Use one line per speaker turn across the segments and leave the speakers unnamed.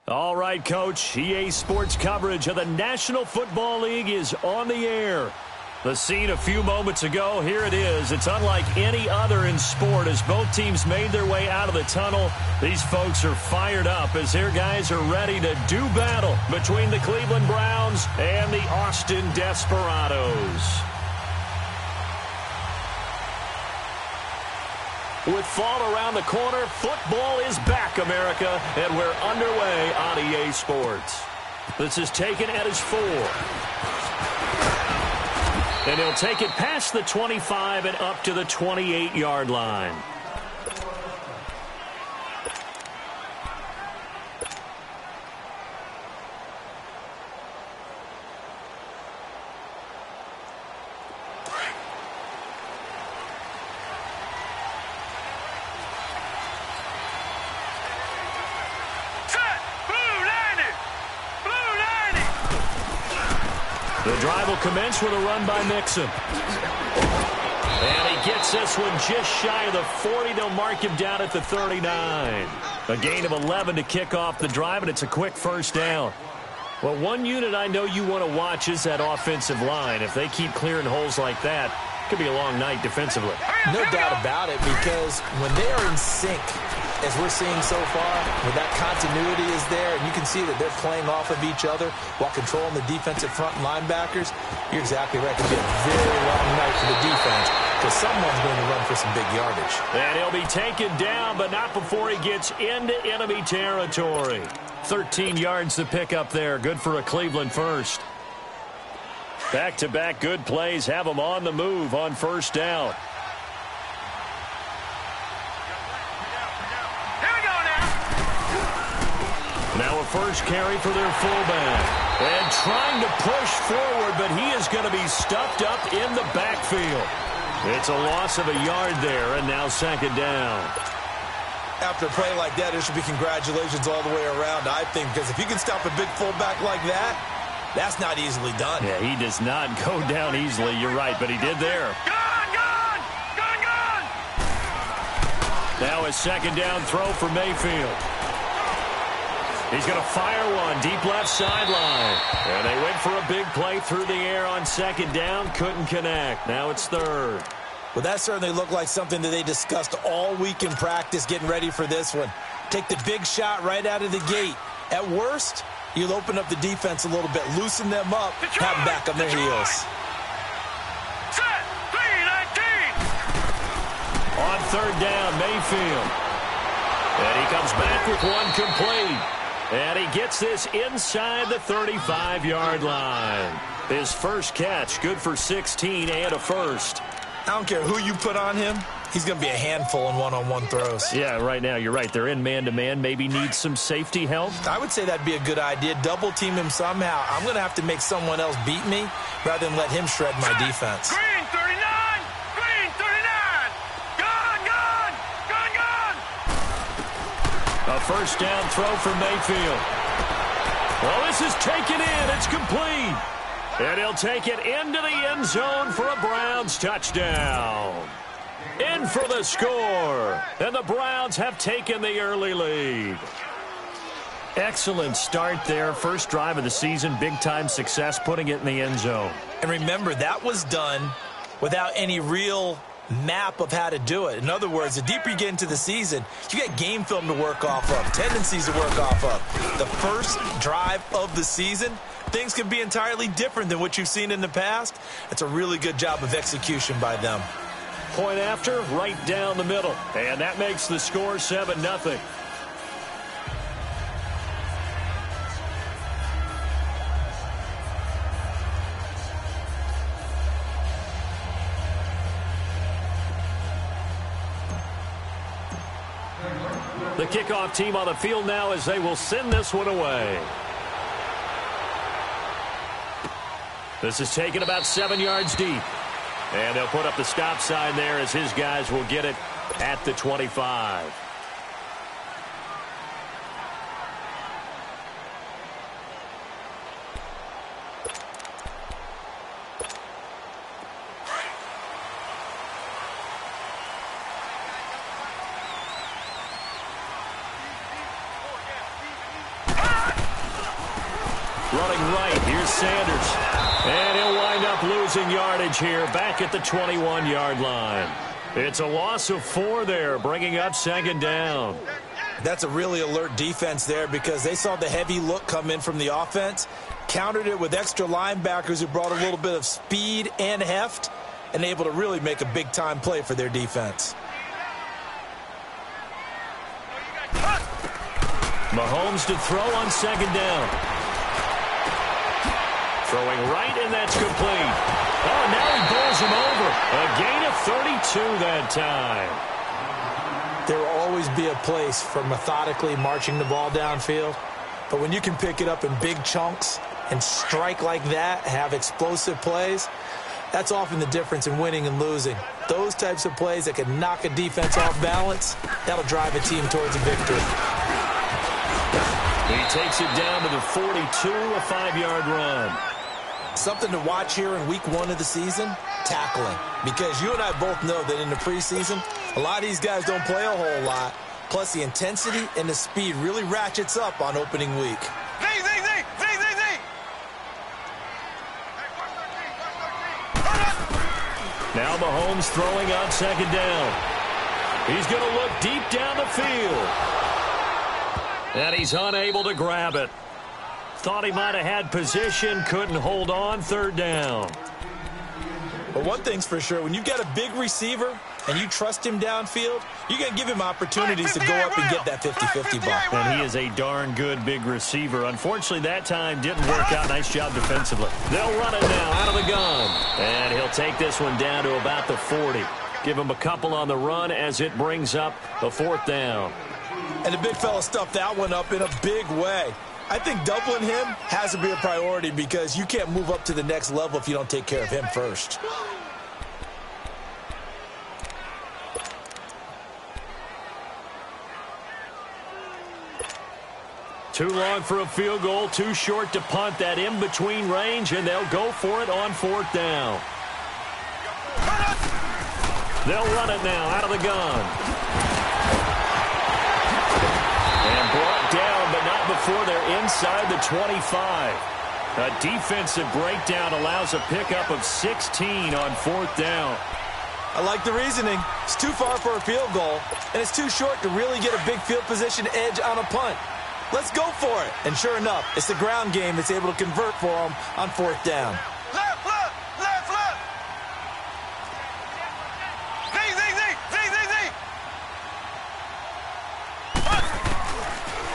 All right, Coach. EA Sports coverage of the National Football League is on the air. The scene a few moments ago, here it is. It's unlike any other in sport as both teams made their way out of the tunnel. These folks are fired up as their guys are ready to do battle between the Cleveland Browns and the Austin Desperados. With fall around the corner, football is back, America, and we're underway on EA Sports. This is taken at his 4. And he'll take it past the 25 and up to the 28-yard line. The drive will commence with a run by Mixon. And he gets this one just shy of the 40. They'll mark him down at the 39. A gain of 11 to kick off the drive, and it's a quick first down. Well, one unit I know you want to watch is that offensive line. If they keep clearing holes like that, it could be a long night defensively.
No doubt about it, because when they are in sync, as we're seeing so far, when that continuity is there, and you can see that they're playing off of each other while controlling the defensive front linebackers, you're exactly right. It could be a very long night for the defense because someone's going to run for some big yardage. And
he'll be taken down, but not before he gets into enemy territory. 13 yards to pick up there. Good for a Cleveland first. Back-to-back good plays have them on the move on first down. Now a first carry for their fullback. And trying to push forward, but he is going to be stuffed up in the backfield. It's a loss of a yard there, and now second down.
After a play like that, there should be congratulations all the way around, I think, because if you can stop a big fullback like that, that's not easily done.
Yeah, he does not go down easily. You're right, but he did there.
Gone!
Now a second down throw for Mayfield. He's going to fire one deep left sideline. And they went for a big play through the air on second down. Couldn't connect. Now it's third.
Well, that certainly looked like something that they discussed all week in practice getting ready for this one. Take the big shot right out of the gate. At worst, you'll open up the defense a little bit, loosen them up, have them back on their heels.
Set, 3-19.
On third down, Mayfield. And he comes back with one complete. And he gets this inside the 35-yard line. His first catch, good for 16 and a first.
I don't care who you put on him. He's going to be a handful in one-on-one throws.
Yeah, right now, you're right. They're in man-to-man. Maybe need some safety help.
I would say that'd be a good idea. Double-team him somehow. I'm going to have to make someone else beat me rather than let him shred my defense.
Green 39! Green 39! Gone!
A first down throw for Mayfield. Well, this is taken in. It's complete. And he'll take it into the end zone for a Browns touchdown. In for the score. And the Browns have taken the early lead. Excellent start there. First drive of the season. Big-time success putting it in the end zone.
And remember, that was done without any real map of how to do it. In other words, the deeper you get into the season, you get game film to work off of, tendencies to work off of. The first drive of the season, things can be entirely different than what you've seen in the past. It's a really good job of execution by them.
Point after, right down the middle. And that makes the score 7-0. The kickoff team on the field now as they will send this one away. This is taken about 7 yards deep. And they'll put up the stop sign there as his guys will get it at the 25. Running right, here's Sanders. And he'll wind up losing yardage here back at the 21-yard line. It's a loss of 4 there, bringing up second down.
That's a really alert defense there because they saw the heavy look come in from the offense, countered it with extra linebackers who brought a little bit of speed and heft, and able to really make a big-time play for their defense.
Mahomes to throw on second down. Throwing right, and that's complete. Oh, now he bowls him over. A gain of 32 that time.
There will always be a place for methodically marching the ball downfield, but when you can pick it up in big chunks and strike like that, have explosive plays, that's often the difference in winning and losing. Those types of plays that can knock a defense off balance, that'll drive a team towards a victory.
He takes it down to the 42, a 5-yard run.
Something to watch here in week 1 of the season, tackling. Because you and I both know that in the preseason, a lot of these guys don't play a whole lot. Plus, the intensity and the speed really ratchets up on opening week.
Now Mahomes throwing on second down. He's going to look deep down the field. And he's unable to grab it. Thought he might have had position, couldn't hold on, third down.
But one thing's for sure, when you've got a big receiver and you trust him downfield, you're going to give him opportunities to go up and get that 50-50 ball.
And he is a darn good big receiver. Unfortunately, that time didn't work out. Nice job defensively. They'll run it now out of the gun. And he'll take this one down to about the 40. Give him a couple on the run as it brings up the 4th down.
And the big fella stuffed that one up in a big way. I think doubling him has to be a priority because you can't move up to the next level if you don't take care of him first.
Too long for a field goal, too short to punt. That in-between range, and they'll go for it on 4th down. They'll run it now out of the gun. And brought down, but not before they're inside the 25. A defensive breakdown allows a pickup of 16 on 4th down.
I like the reasoning. It's too far for a field goal, and it's too short to really get a big field position edge on a punt. Let's go for it. And sure enough, it's the ground game that's able to convert for them on 4th down.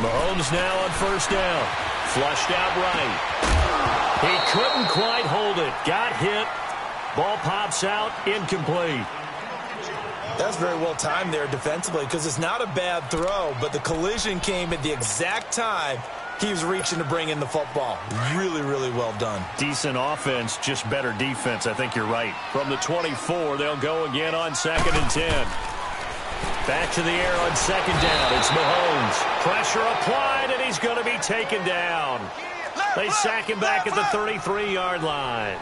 Mahomes now on 1st down. Flushed out right. He couldn't quite hold it. Got hit. Ball pops out. Incomplete.
That's very well timed there defensively because it's not a bad throw, but the collision came at the exact time he was reaching to bring in the football. Really, really well done.
Decent offense, just better defense. I think you're right. From the 24, they'll go again on 2nd and 10. Back to the air on 2nd down. It's Mahomes. Pressure applied, and he's going to be taken down. They sack him back at the 33-yard line.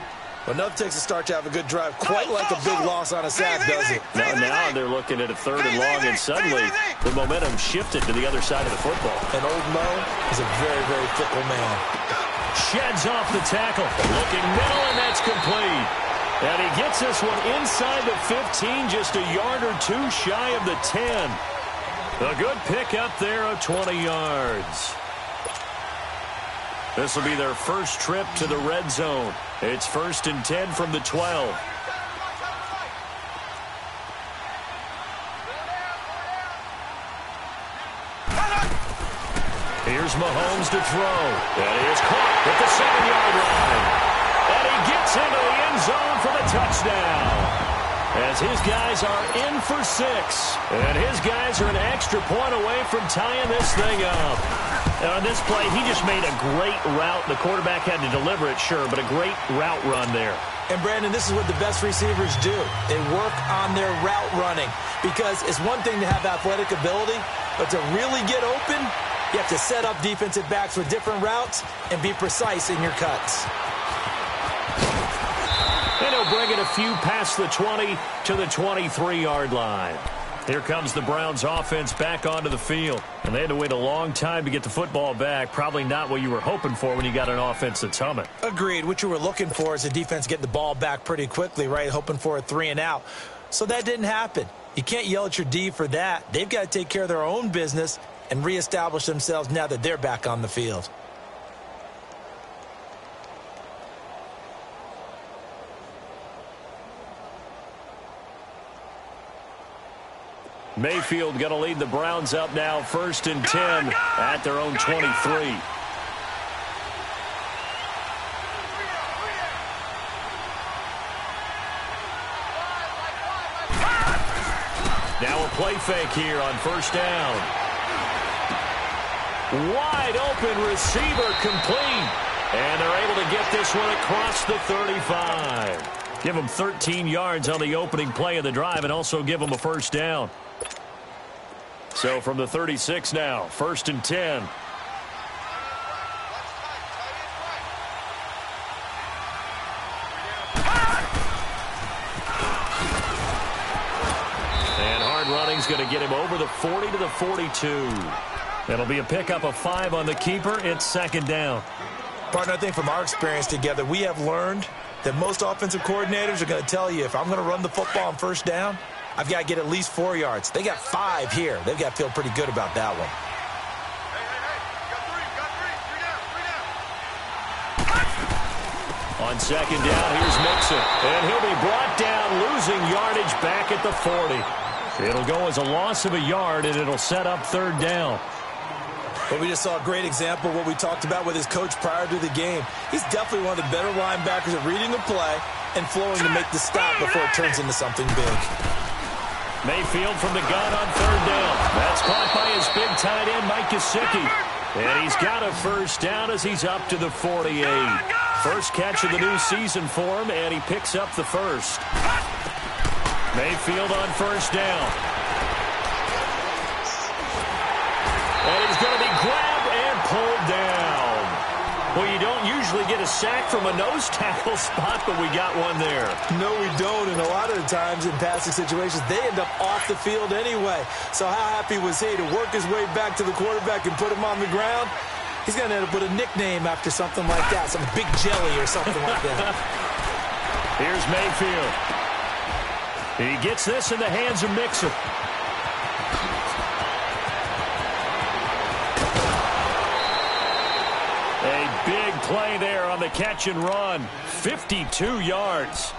Well, enough takes a start to have a good drive. Quite like a big loss on a sack, does it?
Now they're looking at a 3rd and long, and suddenly the momentum shifted to the other side of the football.
And old Mo is a very, very fickle man.
Sheds off the tackle. Looking middle, and that's complete. And he gets this one inside the 15, just a yard or two shy of the 10. A good pickup there of 20 yards. This will be their first trip to the red zone. It's 1st and 10 from the 12. Here's Mahomes to throw. And he is caught at the 7-yard line. And he gets into the end zone for the touchdown. As his guys are in for 6. And his guys are an extra point away from tying this thing up. And on this play, he just made a great route. The quarterback had to deliver it, sure, but a great route run there.
And, Brandon, this is what the best receivers do. They work on their route running because it's one thing to have athletic ability, but to really get open, you have to set up defensive backs with different routes and be precise in your cuts.
And he'll bring it a few past the 20 to the 23-yard line. Here comes the Browns offense back onto the field. And they had to wait a long time to get the football back. Probably not what you were hoping for when you got an offense that's humming.
Agreed. What you were looking for is the defense getting the ball back pretty quickly, right? Hoping for a 3-and-out. So that didn't happen. You can't yell at your D for that. They've got to take care of their own business and reestablish themselves now that they're back on the field.
Mayfield going to lead the Browns up now, 1st and 10 at their own 23. Now a play fake here on 1st down. Wide open receiver complete. And they're able to get this one across the 35. Give them 13 yards on the opening play of the drive and also give them a 1st down. So from the 36 now, 1st and 10. And hard running's going to get him over the 40 to the 42. That'll be a pickup of 5 on the keeper. It's 2nd down.
Partner, I think from our experience together, we have learned that most offensive coordinators are going to tell you, if I'm going to run the football on 1st down, I've got to get at least 4 yards. They got 5 here. They've got to feel pretty good about that one.
On 2nd down, here's Mixon. And he'll be brought down, losing yardage back at the 40. It'll go as a loss of a yard, and it'll set up 3rd down.
But we just saw a great example of what we talked about with his coach prior to the game. He's definitely one of the better linebackers at reading the play and flowing to make the stop before it turns into something big.
Mayfield from the gun on 3rd down. That's caught by his big tight end, Mike Gesicki. And he's got a 1st down as he's up to the 48. First catch of the new season for him, and he picks up the 1st. Mayfield on 1st down. And he's going to be grabbed and pulled down. Well, you don't usually get a sack from a nose tackle spot, but we got one there.
No, we don't. And a lot of the times in passing situations, they end up off the field anyway. So how happy was he to work his way back to the quarterback and put him on the ground? He's going to end up with a nickname after something like that, some Big Jelly or something like that.
Here's Mayfield. He gets this in the hands of Mixon. A big play there on the catch and run. 52 yards.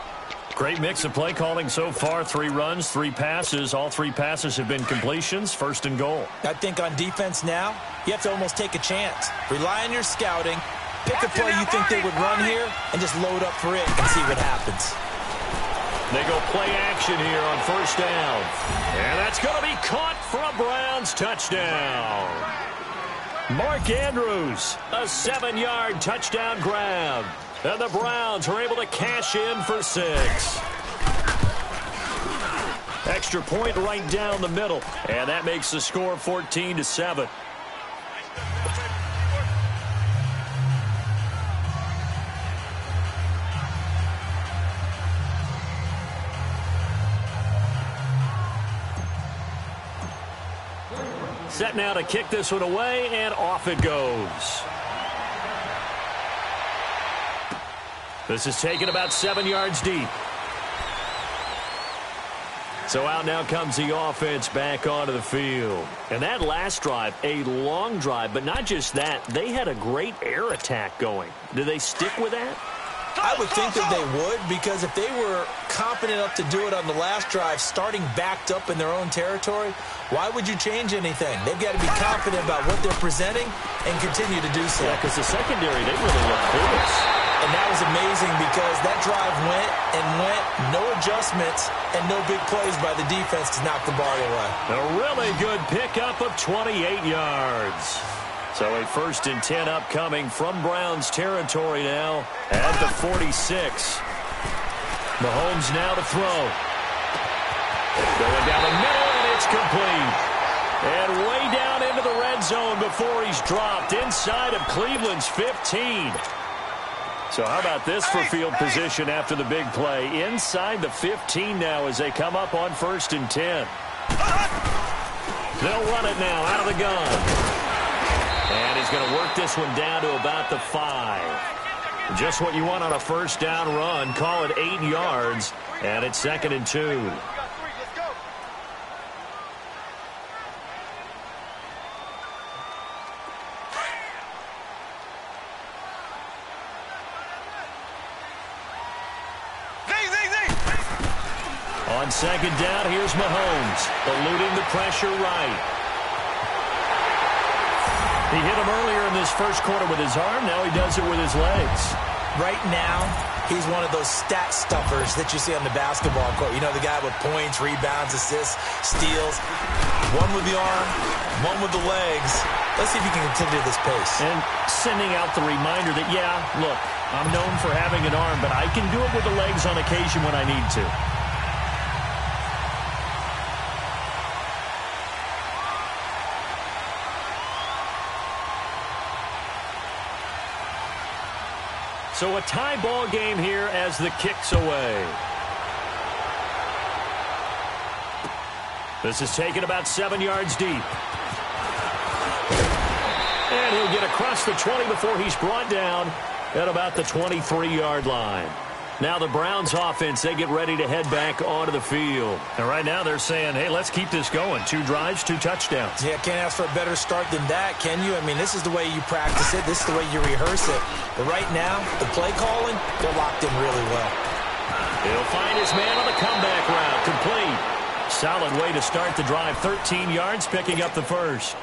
Great mix of play calling so far. 3 runs, 3 passes. All 3 passes have been completions. 1st and goal.
I think on defense now, you have to almost take a chance. Rely on your scouting. Pick a play you think they would run here and just load up for it and see what happens.
They go play action here on 1st down. And that's going to be caught for a Browns touchdown. Mark Andrews, a 7-yard touchdown grab. And the Browns are able to cash in for 6. Extra point right down the middle. And that makes the score 14-7. Set now to kick this one away, and off it goes. This is taken about 7 yards deep. So out now comes the offense back onto the field. And that last drive, a long drive, but not just that. They had a great air attack going. Do they stick with that?
I would think that they would, because if they were confident enough to do it on the last drive, starting backed up in their own territory, why would you change anything? They've got to be confident about what they're presenting and continue to do so.
Yeah, because the secondary, they really look clueless.
And that was amazing because that drive went and went, no adjustments, and no big plays by the defense to knock the ball away.
A really good pickup of 28 yards. So a 1st and 10 upcoming from Browns territory now at the 46. Mahomes now to throw. Going down the middle, and it's complete. And way down into the red zone before he's dropped inside of Cleveland's 15. So how about this for field position after the big play? Inside the 15 now as they come up on 1st and 10. They'll run it now out of the gun. And he's going to work this one down to about the 5. Just what you want on a first down run. Call it 8 yards, and it's 2nd and 2. On 2nd down, here's Mahomes, eluding the pressure right. He hit him earlier in this first quarter with his arm. Now he does it with his legs.
Right now, he's one of those stat stuffers that you see on the basketball court. You know, the guy with points, rebounds, assists, steals. One with the arm, one with the legs. Let's see if he can continue this pace.
And sending out the reminder that, yeah, look, I'm known for having an arm, but I can do it with the legs on occasion when I need to. So a tie ball game here as the kick's away. This is taken about 7 yards deep. And he'll get across the 20 before he's brought down at about the 23-yard line. Now the Browns offense, they get ready to head back onto the field. And right now they're saying, hey, let's keep this going. 2 drives, 2 touchdowns.
Yeah, can't ask for a better start than that, can you? I mean, this is the way you practice it. This is the way you rehearse it. But right now, the play calling, they're locked in really well.
He'll find his man on the comeback route. Complete. Solid way to start the drive. 13 yards, picking up the first.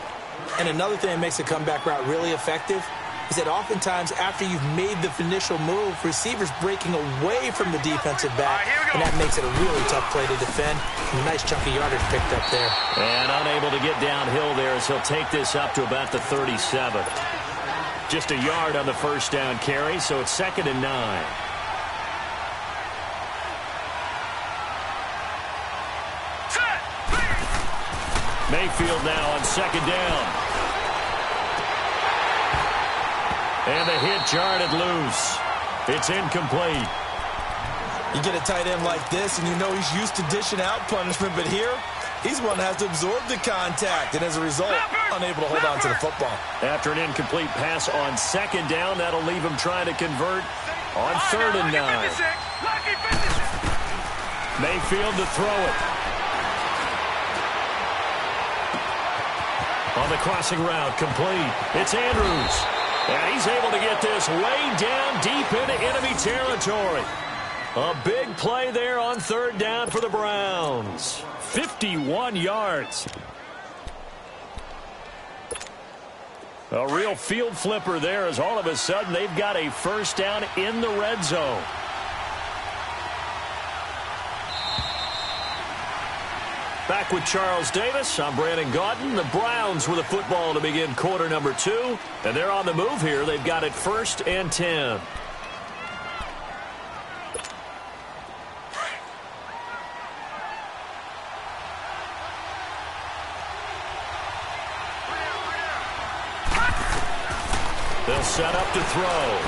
And another thing that makes the comeback route really effective is that oftentimes after you've made the initial move, receivers breaking away from the defensive back, and that makes it a really tough play to defend. A nice chunk of yardage picked up there.
And unable to get downhill there as he'll take this up to about the 37. Just a yard on the first down carry, so it's 2nd and 9. Mayfield now on 2nd down. And the hit jarred it loose. It's incomplete.
You get a tight end like this, and you know he's used to dishing out punishment, but here, he's one that has to absorb the contact, and as a result, unable to hold on to the football.
After an incomplete pass on 2nd down, that'll leave him trying to convert on 3rd and 9. Mayfield to throw it. On the crossing route, complete. It's Andrews. And he's able to get this way down deep into enemy territory. A big play there on 3rd down for the Browns. 51 yards. A real field flipper there as all of a sudden they've got a first down in the red zone. Back with Charles Davis, I'm Brandon Gaudin. The Browns with the football to begin quarter number 2. And they're on the move here. They've got it 1st and 10. They'll set up to throw.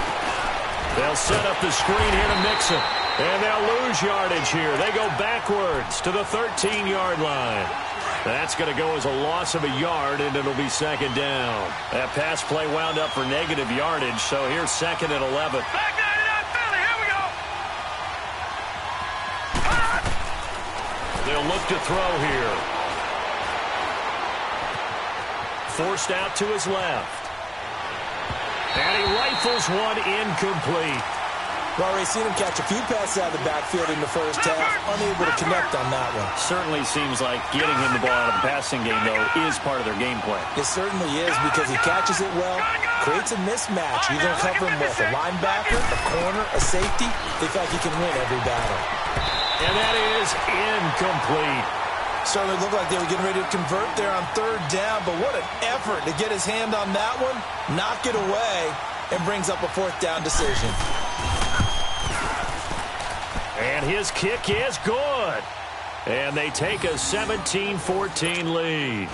They'll set up the screen here to Mixon. And they'll lose yardage here. They go backwards to the 13-yard line. That's going to go as a loss of a yard, and it'll be 2nd down. That pass play wound up for negative yardage, so here's 2nd and 11.
Back 99 Philly, here we go.
They'll look to throw here. Forced out to his left. And he rifles one incomplete.
We've already seen him catch a few passes out of the backfield in the first half. Unable to connect on that one.
Certainly seems like getting him the ball out of the passing game, though, is part of their game plan.
It certainly is because he catches it well, creates a mismatch. You're going to cover him with a linebacker, a corner, a safety. They feel like he can win every battle.
And that is incomplete.
Certainly looked like they were getting ready to convert there on 3rd down, but what an effort to get his hand on that one, knock it away, and brings up a 4th down decision.
And his kick is good. And they take a 17-14 lead.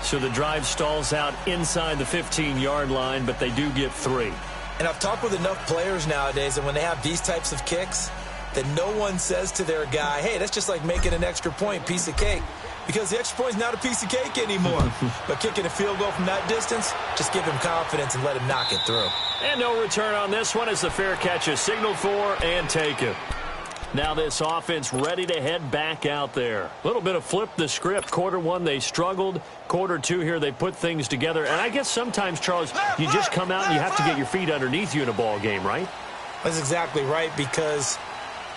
So the drive stalls out inside the 15-yard line, but they do get 3.
And I've talked with enough players nowadays, and when they have these types of kicks, that no one says to their guy, hey, that's just like making an extra point, piece of cake. because the extra point is not a piece of cake anymore. But kicking a field goal from that distance, just give him confidence and let him knock it through.
And no return on this one as the fair catch is signaled for and taken. Now this offense ready to head back out there. A little bit of flip the script. Quarter one, they struggled. Quarter two here, they put things together. And I guess sometimes, Charles, you just come out and you have to get your feet underneath you in a ball game, right?
That's exactly right, because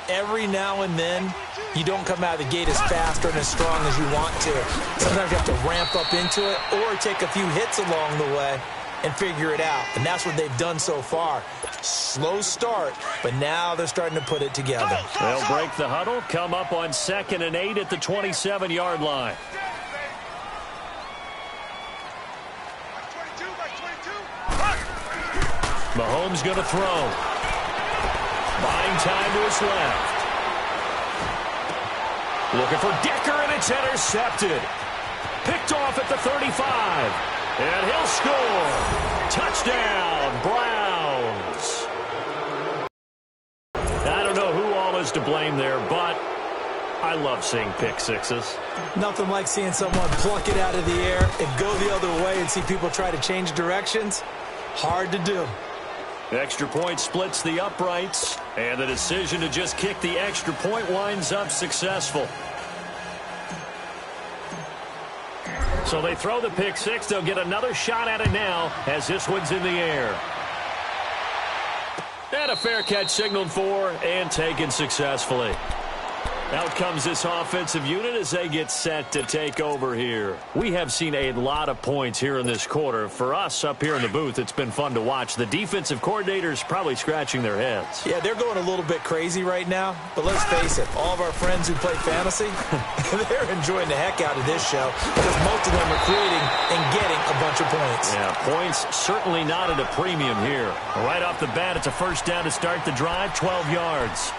every now and then you don't come out of the gate as fast or as strong as you want to. Sometimes you have to ramp up into it or take a few hits along the way and figure it out. And that's what they've done so far. Slow start, but now they're starting to put it together.
They'll break the huddle, come up on 2nd and 8 at the 27-yard line. Mahomes going to throw. Buying time to his left. Looking for Decker, and it's intercepted. Picked off at the 35. And he'll score. Touchdown, Browns. I don't know who all is to blame there, but I love seeing pick sixes.
Nothing like seeing someone pluck it out of the air and go the other way and see people try to change directions. Hard to do.
Extra point splits the uprights, and the decision to just kick the extra point winds up successful. So they throw the pick six. They'll get another shot at it now as this one's in the air. And a fair catch signaled for and taken successfully. Out comes this offensive unit as they get set to take over here. We have seen a lot of points here in this quarter. For us up here in the booth, it's been fun to watch. The defensive coordinators probably scratching their heads.
Yeah, they're going a little bit crazy right now. But let's face it, all of our friends who play fantasy, they're enjoying the heck out of this show because most of them are creating and getting a bunch of points.
Yeah, points certainly not at a premium here. Right off the bat, it's a first down to start the drive, 12 yards.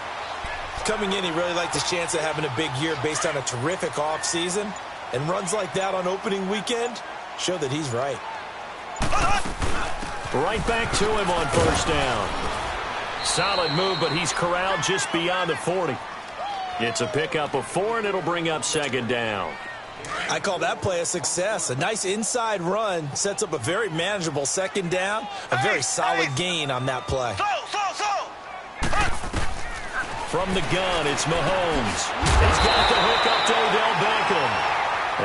Coming in, he really liked his chance of having a big year based on a terrific offseason. And runs like that on opening weekend show that he's right.
Right back to him on first down. Solid move, but he's corralled just beyond the 40. It's a pickup of 4, and it'll bring up 2nd down.
I call that play a success. A nice inside run sets up a very manageable 2nd down. A very solid gain on that play.
From the gun, it's Mahomes. He's got the hook up to Odell Beckham.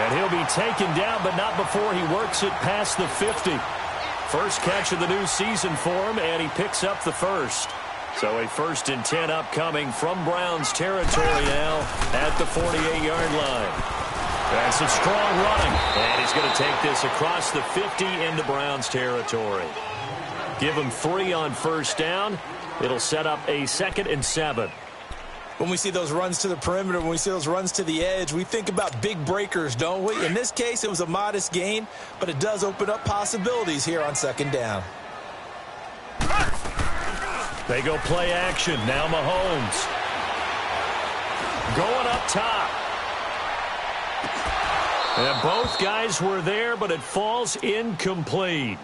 And he'll be taken down, but not before he works it past the 50. First catch of the new season for him, and he picks up the first. So a 1st and 10 upcoming from Browns territory now at the 48-yard line. And some strong running. And he's going to take this across the 50 into Browns territory. Give him 3 on first down. It'll set up a 2nd and 7.
When we see those runs to the perimeter, when we see those runs to the edge, we think about big breakers, don't we? In this case, it was a modest gain, but it does open up possibilities here on 2nd down.
They go play action. Now Mahomes. Going up top. And both guys were there, but it falls incomplete.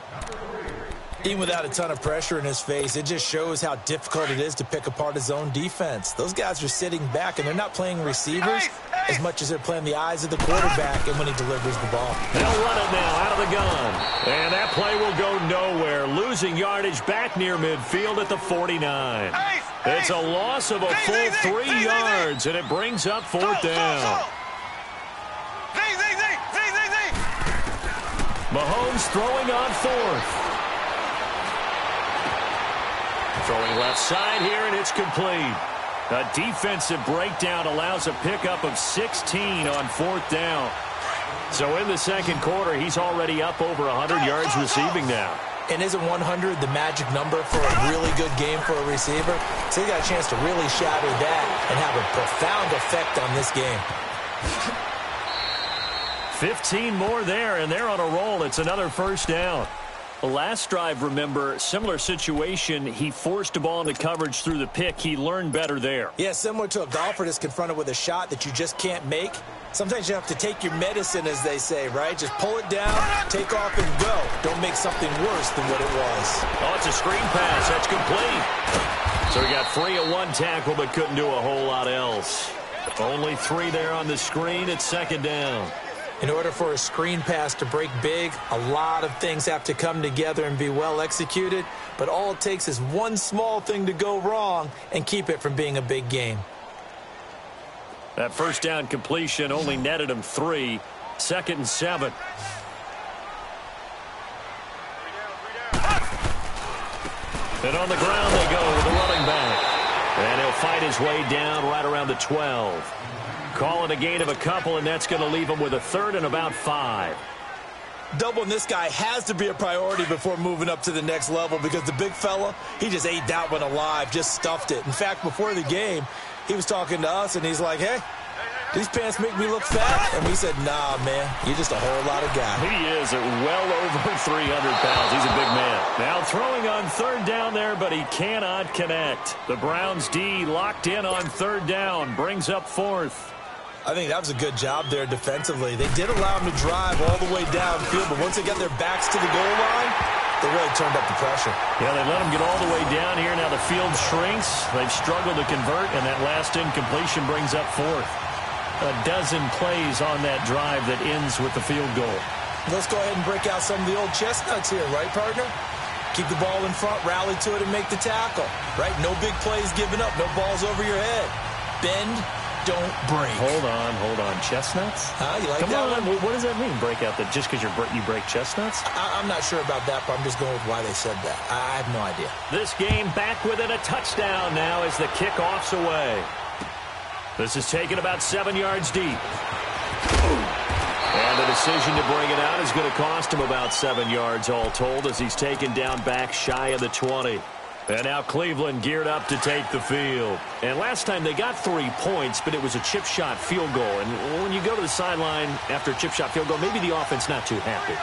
Even without a ton of pressure in his face, it just shows how difficult it is to pick apart his own defense. Those guys are sitting back, and they're not playing receivers as much as they're playing the eyes of the quarterback and when he delivers the ball.
They'll run it now out of the gun. And that play will go nowhere. Losing yardage back near midfield at the 49. It's a loss of a full 3 yards, and it brings up 4th down. Mahomes throwing on 4th. Throwing left side here, and it's complete. A defensive breakdown allows a pickup of 16 on 4th down. So in the second quarter, he's already up over 100 yards receiving now.
And isn't 100 the magic number for a really good game for a receiver? So he got a chance to really shatter that and have a profound effect on this game.
15 more there, and they're on a roll. It's another first down. The last drive, remember, similar situation. He forced a ball into coverage through the pick. He learned better there.
Yeah, similar to a golfer that's confronted with a shot that you just can't make. Sometimes you have to take your medicine, as they say, right? Just pull it down, take off, and go. Don't make something worse than what it was.
Oh, it's a screen pass. That's complete. So he got free of one tackle, but couldn't do a whole lot else. Only 3 there on the screen. It's second down.
In order for a screen pass to break big, a lot of things have to come together and be well executed. But all it takes is one small thing to go wrong and keep it from being a big game.
That first down completion only netted him 3. Second and 7. And on the ground they go with the running back. And he'll fight his way down right around the 12. Call it a gain of a couple, and that's going to leave him with a third and about 5.
Doubling this guy has to be a priority before moving up to the next level because the big fella, he just ate that one alive, just stuffed it. In fact, before the game, he was talking to us, and he's like, hey, these pants make me look fat. And we said, nah, man, you're just a whole lot of guy.
He is at well over 300 pounds. He's a big man. Now throwing on third down there, but he cannot connect. The Browns D locked in on third down, brings up fourth.
I think that was a good job there defensively. They did allow him to drive all the way downfield, but once they got their backs to the goal line, they really turned up the pressure.
Yeah, they let him get all the way down here. Now the field shrinks. They've struggled to convert, and that last incompletion brings up fourth. A dozen plays on that drive that ends with the field goal.
Let's go ahead and break out some of the old chestnuts here, right, partner? Keep the ball in front, rally to it, and make the tackle, right? No big plays given up, no balls over your head. Bend, don't break.
Hold on. Chestnuts?
You like
Come
that
on.
one?
What does that mean, break out? That just because you break chestnuts?
I'm not sure about that, but I'm just going with why they said that. I have no idea.
This game back within a touchdown now as the kickoff's away. This is taken about 7 yards deep. And the decision to bring it out is going to cost him about 7 yards all told as he's taken down back shy of the 20. And now Cleveland geared up to take the field. And last time they got 3 points, but it was a chip shot field goal. And when you go to the sideline after a chip shot field goal, maybe the offense not too happy.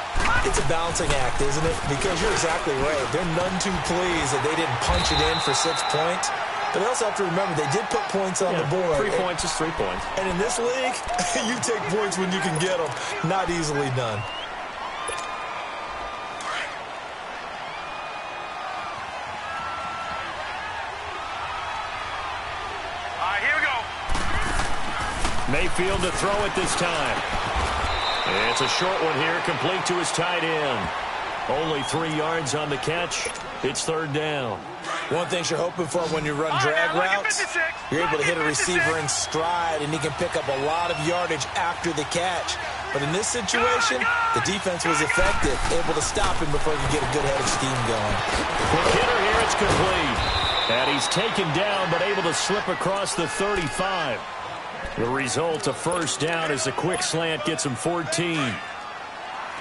It's a balancing act, isn't it? Because you're exactly right. They're none too pleased that they didn't punch it in for 6 points. But they also have to remember they did put points on the board.
3 points is 3 points.
And in this league, you take points when you can get them. Not easily done.
Here we go.
Mayfield to throw it this time. It's a short one here, complete to his tight end. Only 3 yards on the catch. It's third down.
One thing you're hoping for when you run drag routes, you're able to hit a receiver in stride, and he can pick up a lot of yardage after the catch. But in this situation, the defense was effective, able to stop him before he could get a good head of steam going.
Quick hitter here, it's complete. And he's taken down, but able to slip across the 35. The result, a first down as the quick slant gets him 14.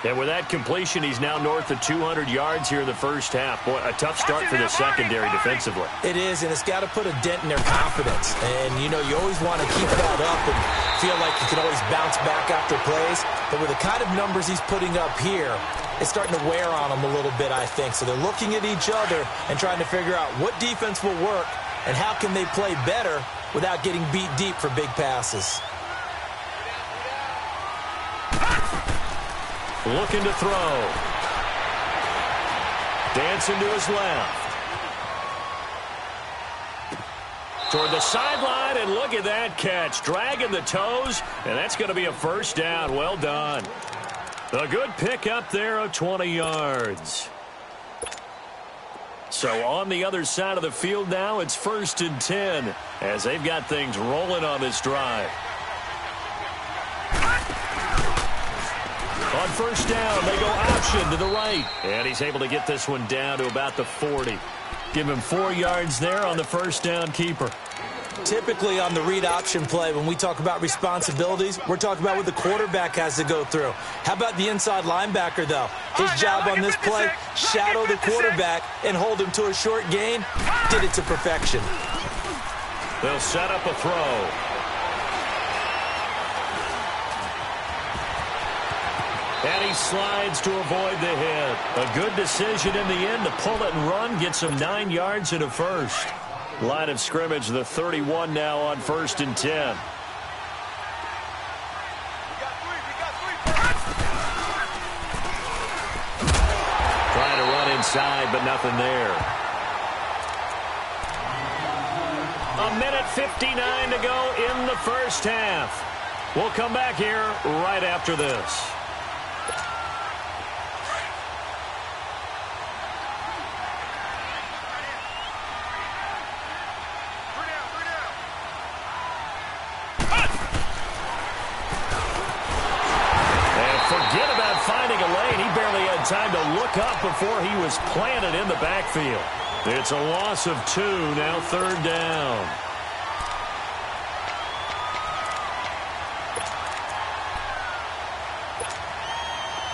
And with that completion, he's now north of 200 yards here in the first half. Boy, a tough start for the secondary defensively.
It is, and it's got to put a dent in their confidence. And, you know, you always want to keep that up and feel like you can always bounce back after plays. But with the kind of numbers he's putting up here, it's starting to wear on them a little bit, I think. So they're looking at each other and trying to figure out what defense will work and how can they play better without getting beat deep for big passes.
Looking to throw. Dancing to his left. Toward the sideline, and look at that catch. Dragging the toes, and that's going to be a first down. Well done. A good pick up there of 20 yards. So on the other side of the field now, it's 1st and 10 as they've got things rolling on this drive. On first down, they go option to the right. And he's able to get this one down to about the 40. Give him 4 yards there on the first down keeper.
Typically on the read option play, when we talk about responsibilities, we're talking about what the quarterback has to go through. How about the inside linebacker, though? His job on this play, shadow the quarterback and hold him to a short gain. Did it to perfection.
They'll set up a throw. And he slides to avoid the hit. A good decision in the end to pull it and run. Gets him 9 yards and a first. Line of scrimmage, the 31 now on 1st and 10. Trying to run inside, but nothing there. 1:59 to go in the first half. We'll come back here right after this. Forget about finding a lane. He barely had time to look up before he was planted in the backfield. It's a loss of 2, now third down.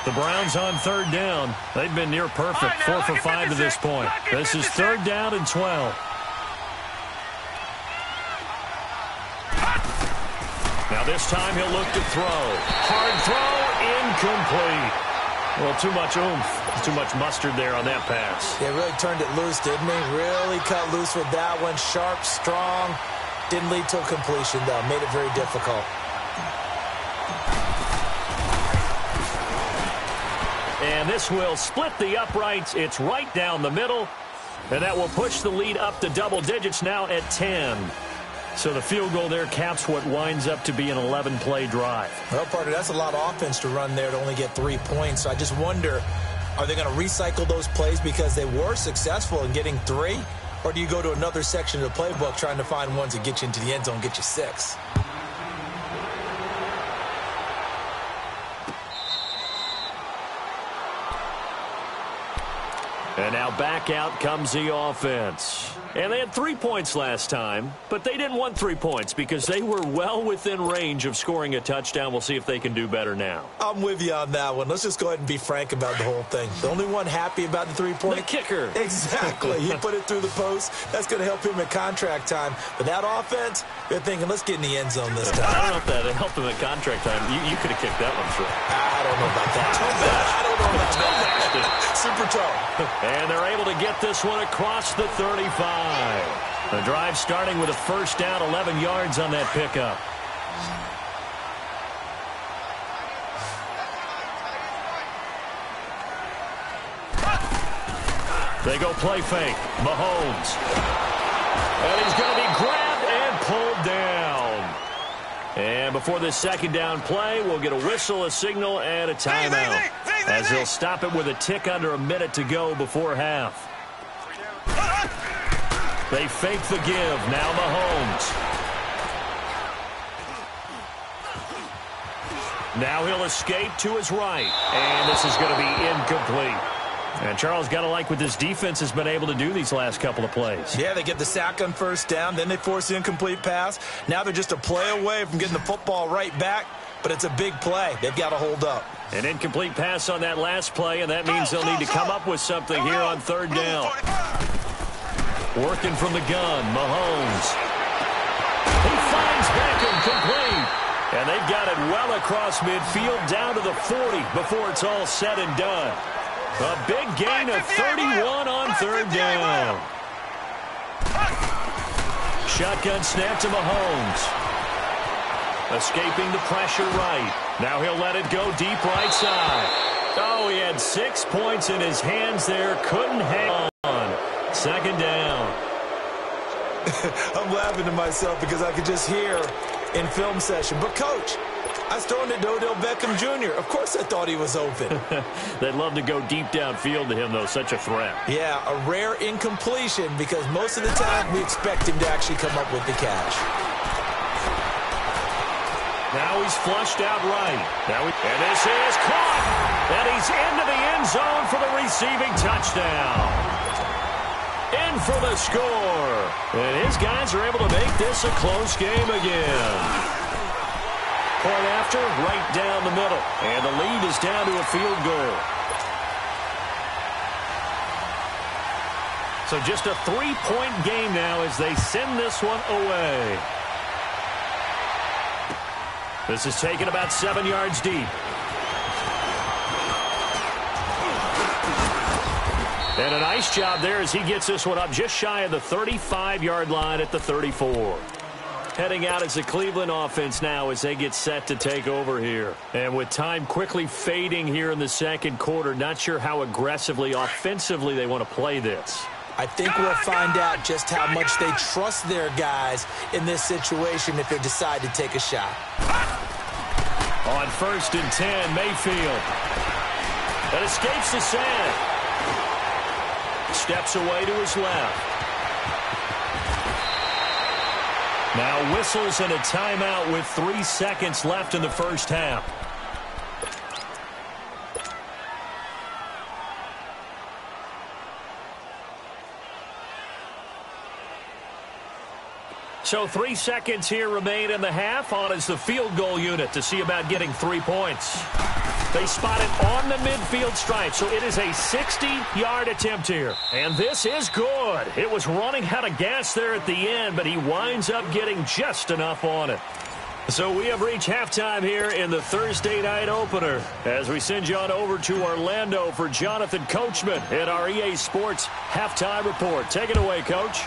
The Browns on third down. They've been near perfect, 4 for 5 to this point. This is third down and 12. Now this time he'll look to throw. Hard throw, incomplete. Well, too much oomph, too much mustard there on that pass.
Yeah, really turned it loose, didn't he? Really cut loose with that one. Sharp, strong. Didn't lead to a completion, though. Made it very difficult.
And this will split the uprights. It's right down the middle. And that will push the lead up to double digits now at 10. So the field goal there caps what winds up to be an 11-play drive.
Well, partner, that's a lot of offense to run there to only get 3 points. So I just wonder, are they going to recycle those plays because they were successful in getting 3? Or do you go to another section of the playbook trying to find ones that get you into the end zone, get you 6?
And now back out comes the offense. And they had 3 points last time, but they didn't want 3 points because they were well within range of scoring a touchdown. We'll see if they can do better now.
I'm with you on that one. Let's just go ahead and be frank about the whole thing. The only one happy about the 3-point?
The kicker.
Exactly. He put it through the post. That's going to help him at contract time. But that offense, they're thinking, let's get in the end zone this time.
I don't know if that helped him at contract time. You could have kicked that one through.
I don't know about that. I don't know about that. Super toe.
And they're able to get this one across the 35. The drive starting with a first down, 11 yards on that pickup. They go play fake. Mahomes. And he's going to be grabbed and pulled down. And before this second down play, we'll get a whistle, a signal, and a timeout. As they'll stop it with a tick under a minute to go before half. They fake the give. Now Mahomes. Now he'll escape to his right. And this is going to be incomplete. And Charles, got to like what this defense has been able to do these last couple of plays.
Yeah, they get the sack on first down. Then they force the incomplete pass. Now they're just a play away from getting the football right back. But it's a big play. They've got to hold up.
An incomplete pass on that last play, and that means they'll need to come up with something here on third down. Working from the gun, Mahomes. He finds Beckham complete. And they've got it well across midfield down to the 40 before it's all said and done. A big gain of 31 on third down. Shotgun snap to Mahomes. Escaping the pressure right. Now he'll let it go deep right side. Oh, he had 6 points in his hands there. Couldn't hang on. Second down.
I'm laughing to myself because I could just hear in film session. But, Coach, I was throwing it to Odell Beckham Jr. Of course I thought he was open.
They'd love to go deep downfield to him, though. Such a threat.
Yeah, a rare incompletion because most of the time we expect him to actually come up with the catch.
Now he's flushed out right. And this is caught. And he's into the end zone for the receiving touchdown. In for the score. And his guys are able to make this a close game again. Point after, right down the middle. And the lead is down to a field goal. So just a 3-point game now as they send this one away. This is taken about 7 yards deep. And a nice job there as he gets this one up just shy of the 35-yard line at the 34. Heading out as the Cleveland offense now as they get set to take over here. And with time quickly fading here in the second quarter, not sure how aggressively, offensively they want to play this.
I think we'll find out just how much they trust their guys in this situation if they decide to take a shot.
On 1st and 10, Mayfield. That escapes the sand. Steps away to his left. Now whistles and a timeout with 3 seconds left in the first half. So 3 seconds here remain in the half. On is the field goal unit to see about getting 3 points. They spot it on the midfield stripe, so it is a 60-yard attempt here. And this is good. It was running out of gas there at the end, but he winds up getting just enough on it. So we have reached halftime here in the Thursday night opener as we send you on over to Orlando for Jonathan Coachman in our EA Sports Halftime Report. Take it away, Coach.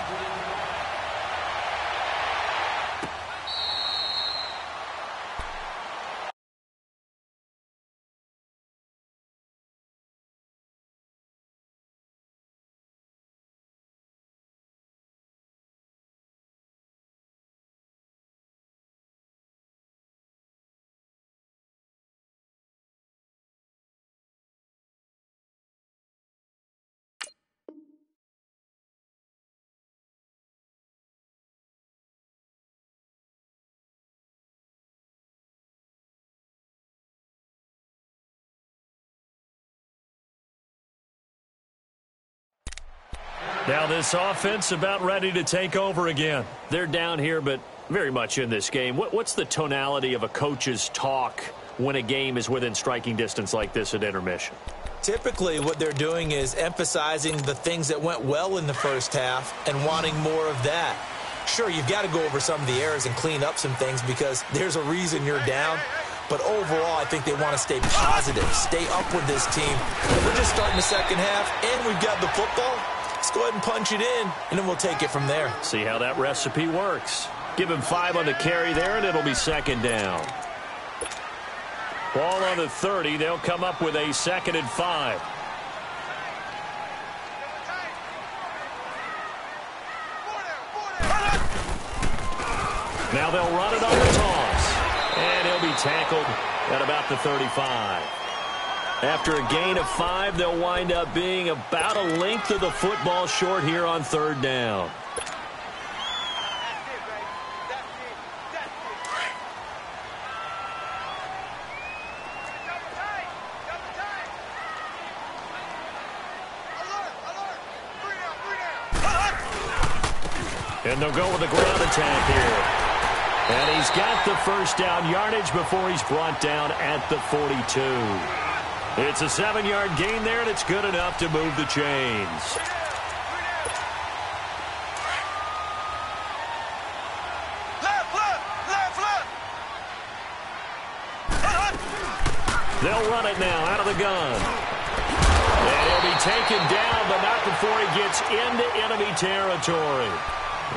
Now this offense about ready to take over again. They're down here, but very much in this game. What's the tonality of a coach's talk when a game is within striking distance like this at intermission?
Typically, what they're doing is emphasizing the things that went well in the first half and wanting more of that. Sure, you've got to go over some of the errors and clean up some things because there's a reason you're down. But overall, I think they want to stay positive, stay up with this team. We're just starting the second half, and we've got the football. Let's go ahead and punch it in, and then we'll take it from there.
See how that recipe works. Give him 5 on the carry there, and it'll be second down. Ball on the 30. They'll come up with a 2nd and 5. Now they'll run it on the toss. And he'll be tackled at about the 35. After a gain of 5, they'll wind up being about a length of the football short here on 3rd down. And they'll go with a ground attack here. And he's got the first down yardage before he's brought down at the 42. It's a 7-yard gain there, and it's good enough to move the chains. They'll run it now out of the gun. And he'll be taken down, but not before he gets into enemy territory.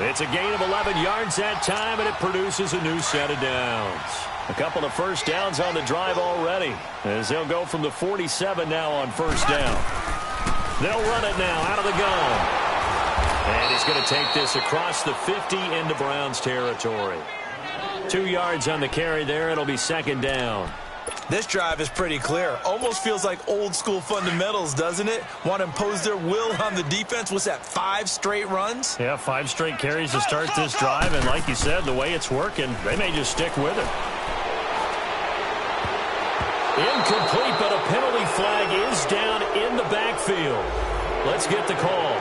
It's a gain of 11 yards that time, and it produces a new set of downs. A couple of first downs on the drive already, as they'll go from the 47 now on first down. They'll run it now out of the gun. And he's going to take this across the 50 into Browns territory. 2 yards on the carry there. It'll be second down.
This drive is pretty clear. Almost feels like old school fundamentals, doesn't it? Want to impose their will on the defense. What's that, 5 straight runs?
Yeah, 5 straight carries to start this drive. And like you said, the way it's working, they may just stick with it. Incomplete, but a penalty flag is down in the backfield. Let's get the call.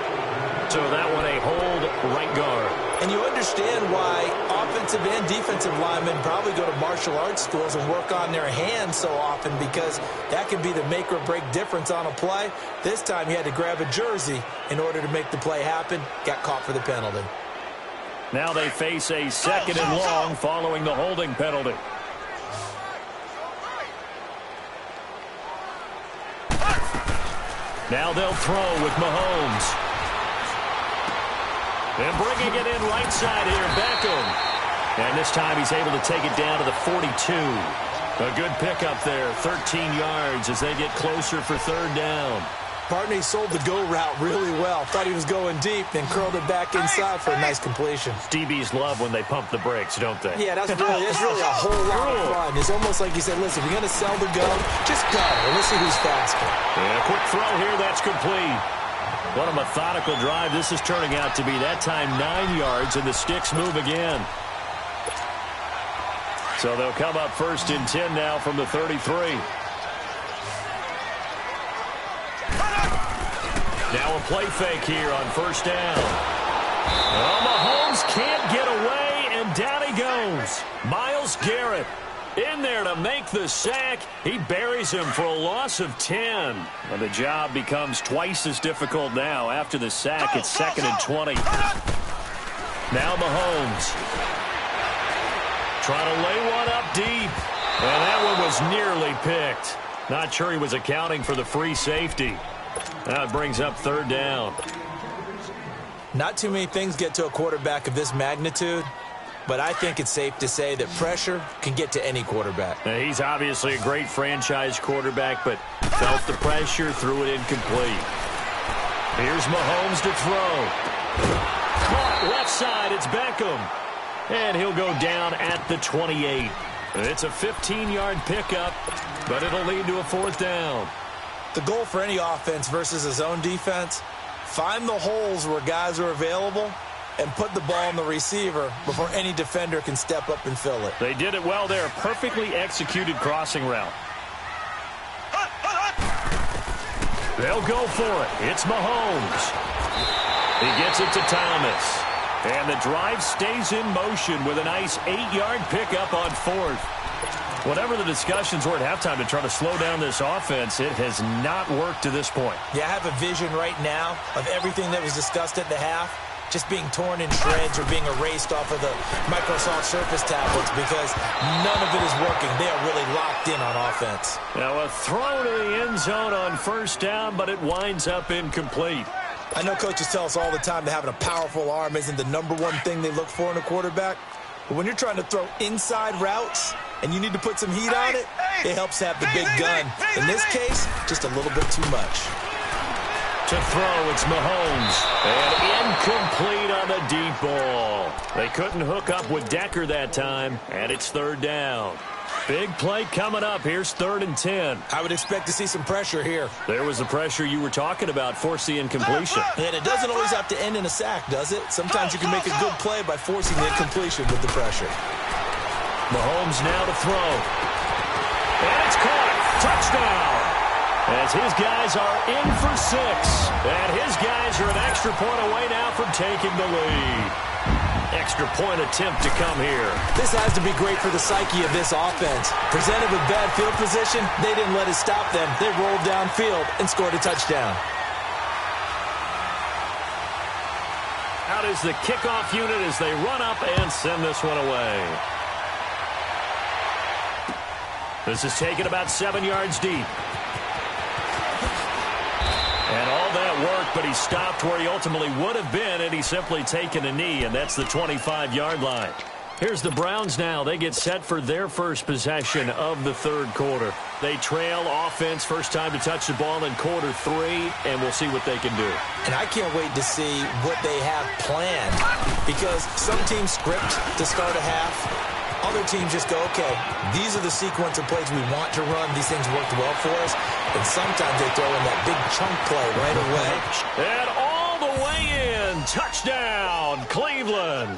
So that one a hold right guard.
And you understand why offensive and defensive linemen probably go to martial arts schools and work on their hands so often, because that can be the make or break difference on a play. This time he had to grab a jersey in order to make the play happen. Got caught for the penalty.
Now they face a 2nd and long following the holding penalty. Now they'll throw with Mahomes. And bringing it in right side here, Beckham. And this time he's able to take it down to the 42. A good pickup there, 13 yards as they get closer for 3rd down.
Partner, he sold the go route really well. Thought he was going deep, then curled it back inside for a nice completion.
DBs love when they pump the brakes, don't they?
Yeah, that's really a whole lot of fun. It's almost like he said, listen, we're going to sell the go. Just go, and let's see who's faster.
And a quick throw here, that's complete. What a methodical drive this is turning out to be. That time 9 yards, and the sticks move again. So they'll come up 1st and 10 now from the 33. Now a play fake here on 1st down. Oh, Mahomes can't get away, and down he goes. Myles Garrett in there to make the sack. He buries him for a loss of 10. And the job becomes twice as difficult now. After the sack, it's 2nd and 20. Now Mahomes trying to lay one up deep. And that one was nearly picked. Not sure he was accounting for the free safety. Now it brings up 3rd down.
Not too many things get to a quarterback of this magnitude, but I think it's safe to say that pressure can get to any quarterback.
Now, he's obviously a great franchise quarterback, but felt the pressure, threw it incomplete. Here's Mahomes to throw. Caught left side, it's Beckham. And he'll go down at the 28. It's a 15-yard pickup, but it'll lead to a 4th down.
The goal for any offense versus a zone defense, find the holes where guys are available and put the ball on the receiver before any defender can step up and fill it.
They did it well there. Perfectly executed crossing route. They'll go for it. It's Mahomes. He gets it to Thomas. And the drive stays in motion with a nice 8-yard pickup on 4th. Whatever the discussions were at halftime to try to slow down this offense, it has not worked to this point.
Yeah, I have a vision right now of everything that was discussed at the half just being torn in shreds or being erased off of the Microsoft Surface tablets because none of it is working. They are really locked in on offense.
Now a throw to the end zone on 1st down, but it winds up incomplete.
I know coaches tell us all the time that having a powerful arm isn't the #1 thing they look for in a quarterback. But when you're trying to throw inside routes and you need to put some heat on it, it helps to have the big gun. In this case, just a little bit too much.
To throw, it's Mahomes. And incomplete on the deep ball. They couldn't hook up with Decker that time, and it's 3rd down. Big play coming up. Here's 3rd and 10.
I would expect to see some pressure here.
There was the pressure you were talking about, forcing the incompletion.
And it doesn't always have to end in a sack, does it? Sometimes you can make a good play by forcing the incompletion with the pressure.
Mahomes now to throw. And it's caught. Touchdown. As his guys are in for 6. And his guys are an extra point away now from taking the lead. Extra point attempt to come here.
This has to be great for the psyche of this offense. Presented with bad field position, they didn't let it stop them. They rolled downfield and scored a touchdown.
Out is the kickoff unit as they run up and send this one away. This is taken about 7 yards deep. And all that worked, but he stopped where he ultimately would have been, and he's simply taken a knee, and that's the 25-yard line. Here's the Browns now. They get set for their first possession of the 3rd quarter. They trail offense, first time to touch the ball in quarter 3, and we'll see what they can do.
And I can't wait to see what they have planned, because some teams script to start a half. Other teams just go, okay, these are the sequence of plays we want to run. These things worked well for us. And sometimes they throw in that big chunk play right away.
And all the way in. Touchdown, Cleveland.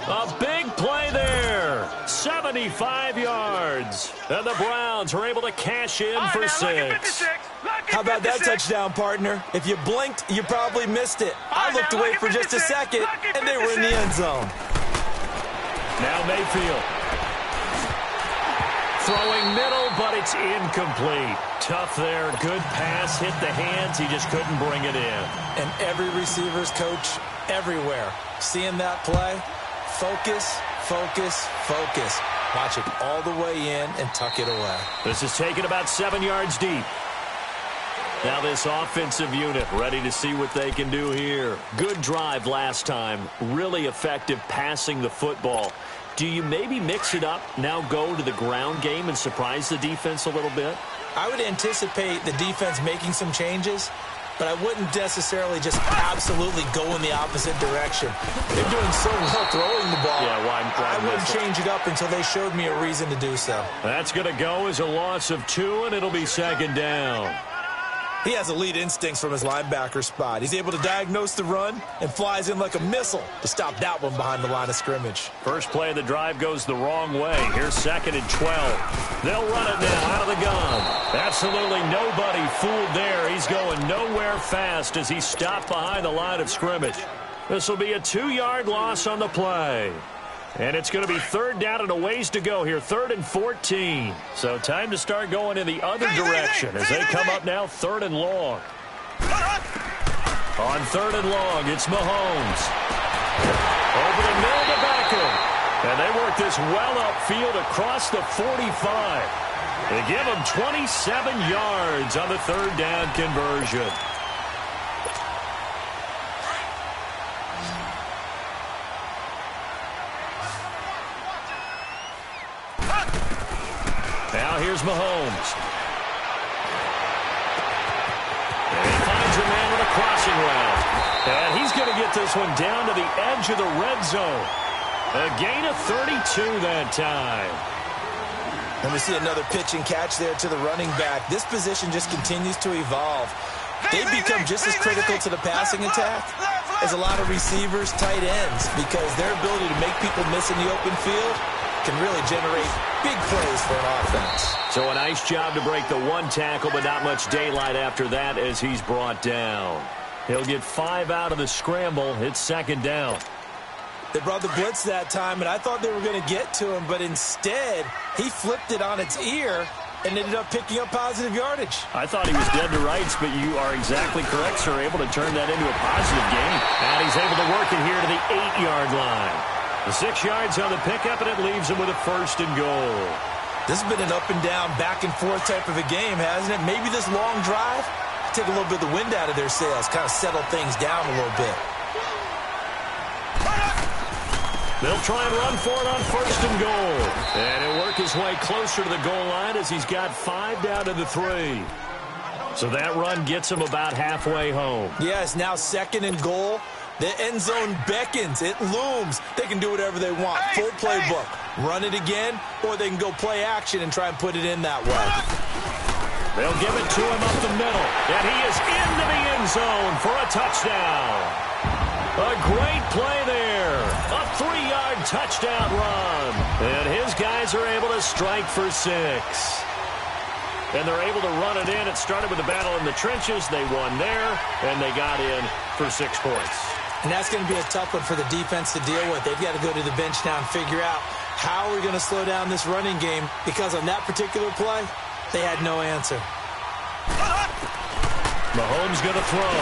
A big play there. 75 yards. And the Browns are able to cash in for 6.
How about that touchdown, partner? If you blinked, you probably missed it. I looked away for just a second, and they were in the end zone.
Now Mayfield. Throwing middle, but it's incomplete. Tough there. Good pass. Hit the hands. He just couldn't bring it in.
And every receiver's coach everywhere. Seeing that play, focus, focus, focus. Watch it all the way in and tuck it away.
This is taken about 7 yards deep. Now this offensive unit ready to see what they can do here. Good drive last time. Really effective passing the football. Do you maybe mix it up, now go to the ground game and surprise the defense a little bit?
I would anticipate the defense making some changes, but I wouldn't necessarily just absolutely go in the opposite direction. They're doing so well throwing the ball.
Yeah, why
I wouldn't change it up until they showed me a reason to do so.
That's going to go as a loss of 2, and it'll be second down.
He has elite instincts from his linebacker spot. He's able to diagnose the run and flies in like a missile to stop that one behind the line of scrimmage.
First play of the drive goes the wrong way. Here's 2nd and 12. They'll run it now out of the gun. Absolutely nobody fooled there. He's going nowhere fast as he stopped behind the line of scrimmage. This will be a 2-yard loss on the play. And it's going to be 3rd down and a ways to go here. 3rd and 14. So time to start going in the other direction as they come up now 3rd and long. On 3rd and long, it's Mahomes. Over the middle to Beckham. And they work this well upfield across the 45. They give him 27 yards on the 3rd down conversion. Now here's Mahomes. And he finds a man with a crossing route. And he's going to get this one down to the edge of the red zone. A gain of 32 that time.
And we see another pitch and catch there to the running back. This position just continues to evolve. They become just as critical to the passing attack as a lot of receivers, tight ends, because their ability to make people miss in the open field can really generate big plays for an offense.
So a nice job to break the 1 tackle, but not much daylight after that as he's brought down. He'll get 5 out of the scramble. It's 2nd down.
They brought the blitz that time, and I thought they were going to get to him, but instead he flipped it on its ear and ended up picking up positive yardage.
I thought he was dead to rights, but you are exactly correct, sir. Able to turn that into a positive gain. And he's able to work it here to the 8-yard line. The 6 yards on the pickup, and it leaves him with a 1st and goal.
This has been an up-and-down, back-and-forth type of a game, hasn't it? Maybe this long drive take a little bit of the wind out of their sails, kind of settle things down a little bit.
They'll try and run for it on 1st and goal. And he'll work his way closer to the goal line as he's got 5 down to the 3. So that run gets him about halfway home.
Yes, now 2nd and goal. The end zone beckons. It looms. They can do whatever they want. Full playbook. Run it again, or they can go play action and try and put it in that way.
They'll give it to him up the middle. And he is into the end zone for a touchdown. A great play there. A 3-yard touchdown run. And his guys are able to strike for 6. And they're able to run it in. It started with a battle in the trenches. They won there, and they got in for 6 points.
And that's going to be a tough one for the defense to deal with. They've got to go to the bench now and figure out how we're going to slow down this running game, because on that particular play, they had no answer.
Mahomes going to throw.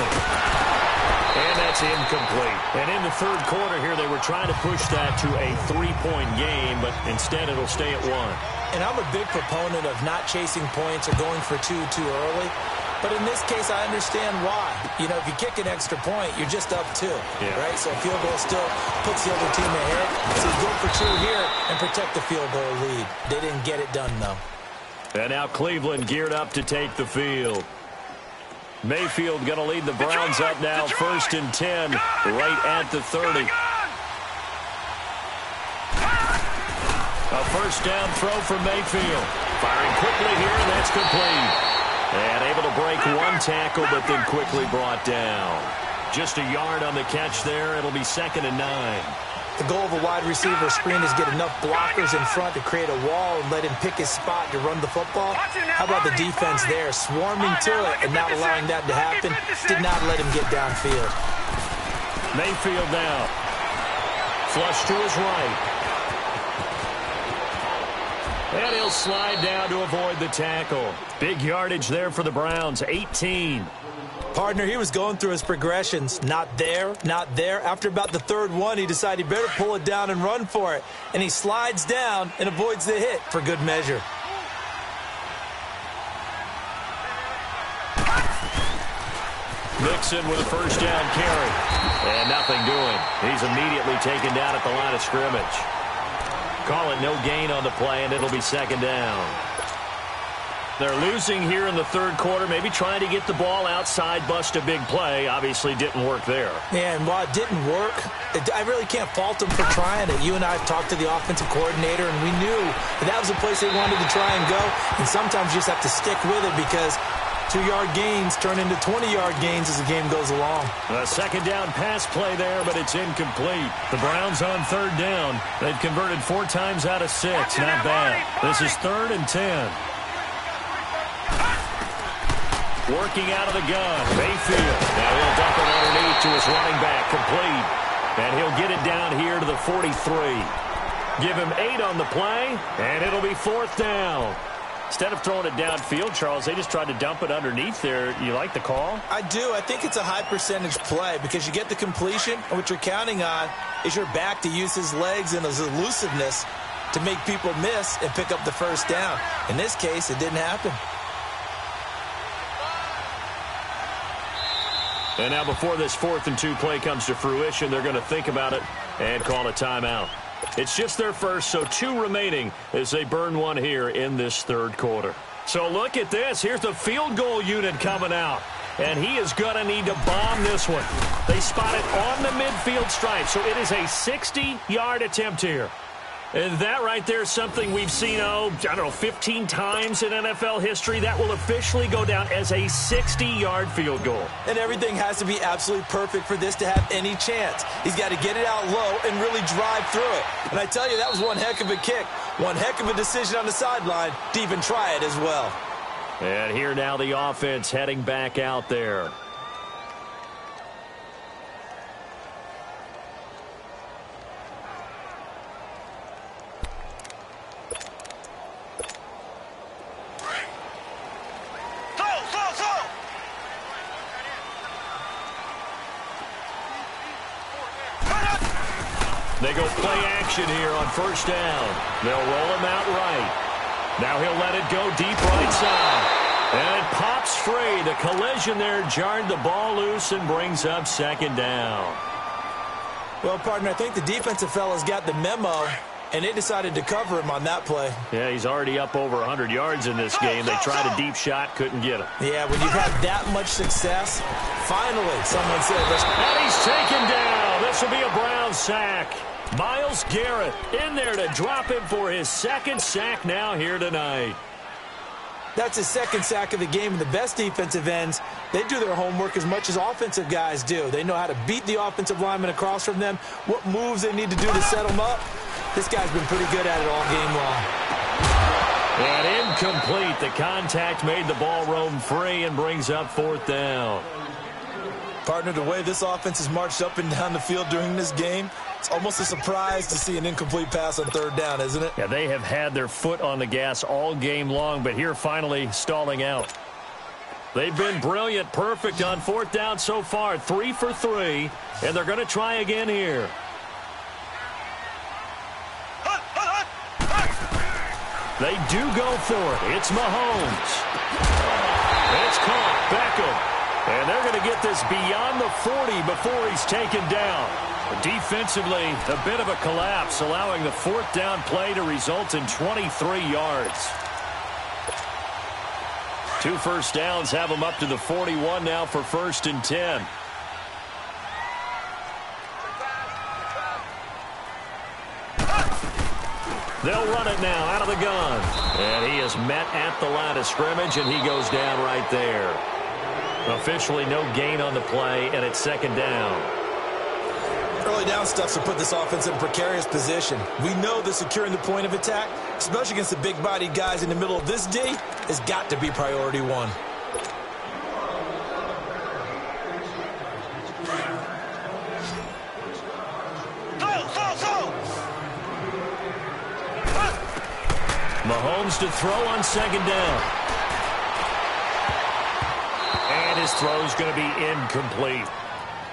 And that's incomplete. And in the 3rd quarter here, they were trying to push that to a 3-point game, but instead it'll stay at 1.
And I'm a big proponent of not chasing points or going for 2 too early. But in this case, I understand why. You know, if you kick an extra point, you're just up 2, right? So a field goal still puts the other team ahead. So go for 2 here and protect the field goal lead. They didn't get it done, though.
And now Cleveland geared up to take the field. Mayfield going to lead the Browns up now, 1st and 10, right at the 30. A 1st down throw for Mayfield. Firing quickly here, and that's complete. And able to break 1 tackle, but then quickly brought down. Just a yard on the catch there. It'll be 2nd and 9.
The goal of a wide receiver screen is get enough blockers in front to create a wall and let him pick his spot to run the football. How about the defense there, swarming to it and not allowing that to happen? Did not let him get downfield.
Mayfield now. Flush to his right. And he'll slide down to avoid the tackle. Big yardage there for the Browns, 18.
Partner, he was going through his progressions. Not there, not there. After about the 3rd one, he decided he better pull it down and run for it. And he slides down and avoids the hit for good measure.
Mixon with a first down carry. And nothing doing. He's immediately taken down at the line of scrimmage. Call it no gain on the play, and it'll be second down. They're losing here in the third quarter, maybe trying to get the ball outside, bust a big play. Obviously didn't work there.
Yeah, and while it didn't work, I really can't fault them for trying it. You and I have talked to the offensive coordinator, and we knew that was the place they wanted to try and go. And sometimes you just have to stick with it because 2-yard gains turn into 20-yard gains as the game goes along.
A second down pass play there, but it's incomplete. The Browns on third down. They've converted 4 times out of 6. Not bad. This is 3rd and 10. Working out of the gun, Mayfield. Now he'll dump it underneath to his running back, complete. And he'll get it down here to the 43. Give him 8 on the play, and it'll be 4th down. Instead of throwing it downfield, Charles, they just tried to dump it underneath there. You like the call?
I do. I think it's a high-percentage play because you get the completion, and what you're counting on is your back to use his legs and his elusiveness to make people miss and pick up the first down. In this case, it didn't happen.
And now before this 4th and 2 play comes to fruition, they're going to think about it and call a timeout. It's just their first, so 2 remaining as they burn one here in this third quarter. So look at this. Here's the field goal unit coming out. And he is going to need to bomb this one. They spot it on the midfield stripe, so it is a 60-yard attempt here. And that right there is something we've seen, 15 times in NFL history. That will officially go down as a 60-yard field goal.
And everything has to be absolutely perfect for this to have any chance. He's got to get it out low and really drive through it. And I tell you, that was one heck of a kick. One heck of a decision on the sideline to even try it as well.
And here now the offense heading back out there. They go play action here on first down. They'll roll him out right. Now he'll let it go deep right side. And it pops free. The collision there jarred the ball loose and brings up second down.
Well, partner, I think the defensive fellas got the memo, and they decided to cover him on that play.
Yeah, he's already up over 100 yards in this game. They tried a deep shot, couldn't get him.
Yeah, when you've had that much success, finally someone said,
and he's taken down. This will be a Browns sack. Myles Garrett in there to drop him for his 2nd sack now here tonight.
That's his 2nd sack of the game, and the best defensive ends, they do their homework as much as offensive guys do. They know how to beat the offensive lineman across from them, what moves they need to do to set them up. This guy's been pretty good at it all game long.
And incomplete. The contact made the ball roam free and brings up 4th down.
Partner, the way this offense has marched up and down the field during this game, it's almost a surprise to see an incomplete pass on 3rd down, isn't it?
Yeah, they have had their foot on the gas all game long, but here finally stalling out. They've been brilliant, perfect on 4th down so far, 3 for 3, and they're going to try again here. They do go for it. It's Mahomes. It's caught. Beckham. And they're going to get this beyond the 40 before he's taken down. Defensively, a bit of a collapse, allowing the 4th down play to result in 23 yards. 2 first downs have them up to the 41 now for 1st and 10. They'll run it now out of the gun. And he is met at the line of scrimmage, and he goes down right there. Officially no gain on the play, and it's 2nd down.
Early down stuff to put this offense in a precarious position. We know that securing the point of attack, especially against the big-bodied guys in the middle of this D, has got to be priority 1.
Mahomes to throw on 2nd down. And his throw is going to be incomplete.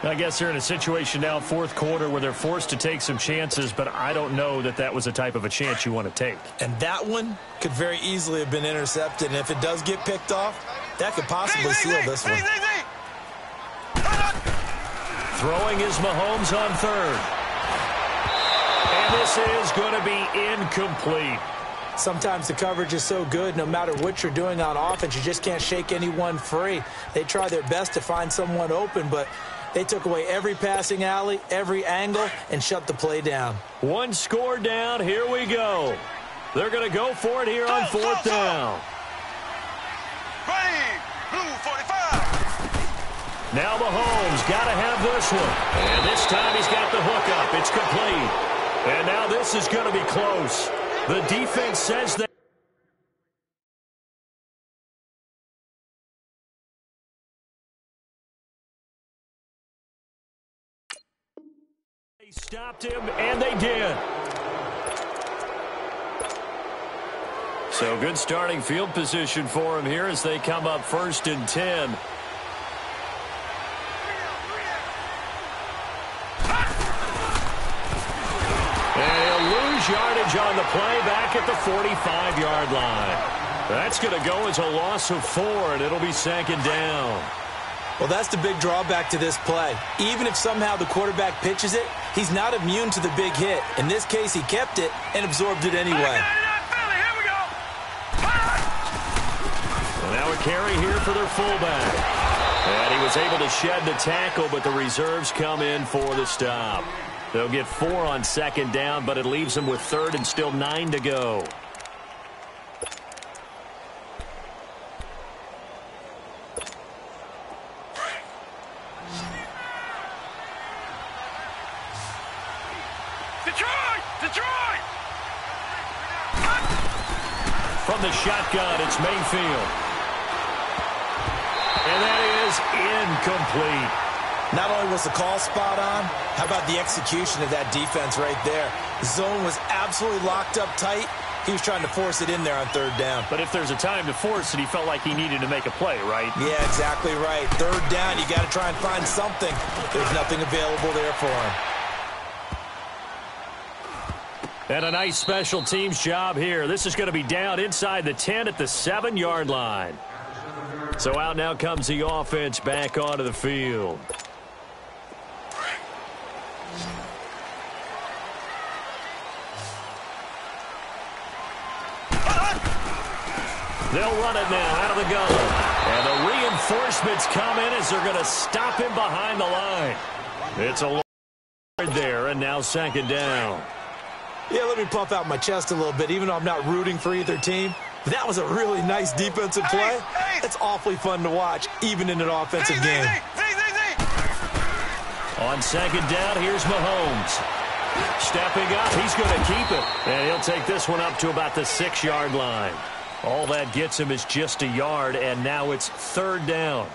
I guess they're in a situation now, 4th quarter, where they're forced to take some chances, but I don't know that that was the type of a chance you want to take.
And that one could very easily have been intercepted, and if it does get picked off, that could possibly seal this one.
Throwing is Mahomes on third. And this is going to be incomplete.
Sometimes the coverage is so good, no matter what you're doing on offense, you just can't shake anyone free. They try their best to find someone open, but they took away every passing alley, every angle, and shut the play down. One score down. Here we go. They're going to go for it here on fourth down.
Ready, blue 45.
Now Mahomes got to have this one. And this time he's got the hook up. It's complete. And now this is going to be close. The defense says that they stopped him, and they did. So good starting field position for him here as they come up 1st and 10. Yardage on the play back at the 45-yard line. That's going to go as a loss of 4, and it'll be 2nd down. Well, that's the big drawback to this play. Even if somehow the quarterback pitches it, he's not immune to the big hit. In this case, he kept it and absorbed it anyway.
Here we go.
Well, now a carry here for their fullback. And he was able to shed the tackle, but the reserves come in for the stop. They'll get 4 on 2nd down, but it leaves them with 3rd and still 9 to go.
Detroit!
From the shotgun, it's Mayfield. And that is incomplete.
Not only was the call spot on, how about the execution of that defense right there? The zone was absolutely locked up tight. He was trying to force it in there on 3rd down.
But if there's a time to force it, he felt like he needed to make a play, right?
Yeah, exactly right. 3rd down, you got to try and find something. There's nothing available there for him.
And a nice special teams job here. This is going to be down inside the 10 at the 7-yard line. So out now comes the offense back onto the field. They'll run it now out of the gun. And the reinforcements come in as they're going to stop him behind the line. It's a long yard there, and now 2nd down.
Yeah, let me puff out my chest a little bit, even though I'm not rooting for either team. That was a really nice defensive play. It's awfully fun to watch, even in an offensive game.
On 2nd down, here's Mahomes. Stepping up, he's going to keep it. And he'll take this one up to about the 6-yard line. All that gets him is just a yard, and now it's 3rd down.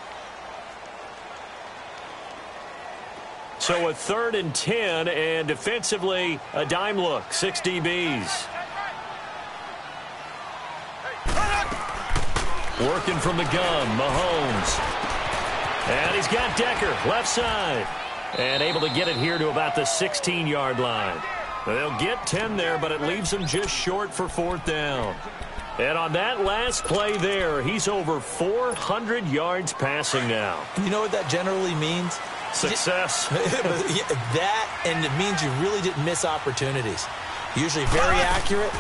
So a 3rd and 10, and defensively, a dime look, 6 DBs. Working from the gun, Mahomes. And he's got Decker, left side. And able to get it here to about the 16-yard line. They'll get 10 there, but it leaves them just short for 4th down. And on that last play there, he's over 400 yards passing now.
You know what that generally means?
Success.
That, and it means you really didn't miss opportunities. Usually very accurate.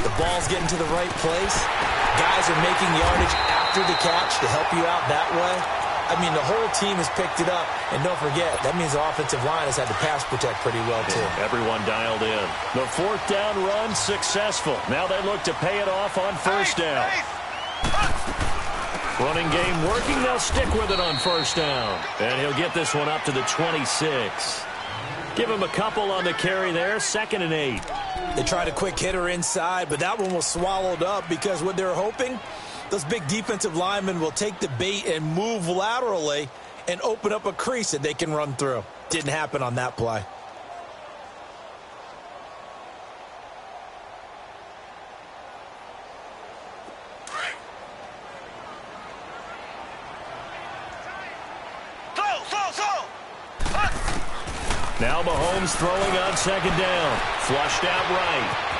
The ball's getting to the right place. Guys are making yardage after the catch to help you out that way. I mean, the whole team has picked it up. And don't forget, that means the offensive line has had to pass protect pretty well, too.
Yeah, everyone dialed in. The 4th down run successful. Now they look to pay it off on 1st down. Running game working. They'll stick with it on 1st down. And he'll get this one up to the 26. Give him a couple on the carry there. 2nd and 8.
They tried a quick hitter inside, but that one was swallowed up because what they're hoping, those big defensive linemen will take the bait and move laterally and open up a crease that they can run through. Didn't happen on that play.
Now Mahomes throwing on 2nd down. Flushed out right.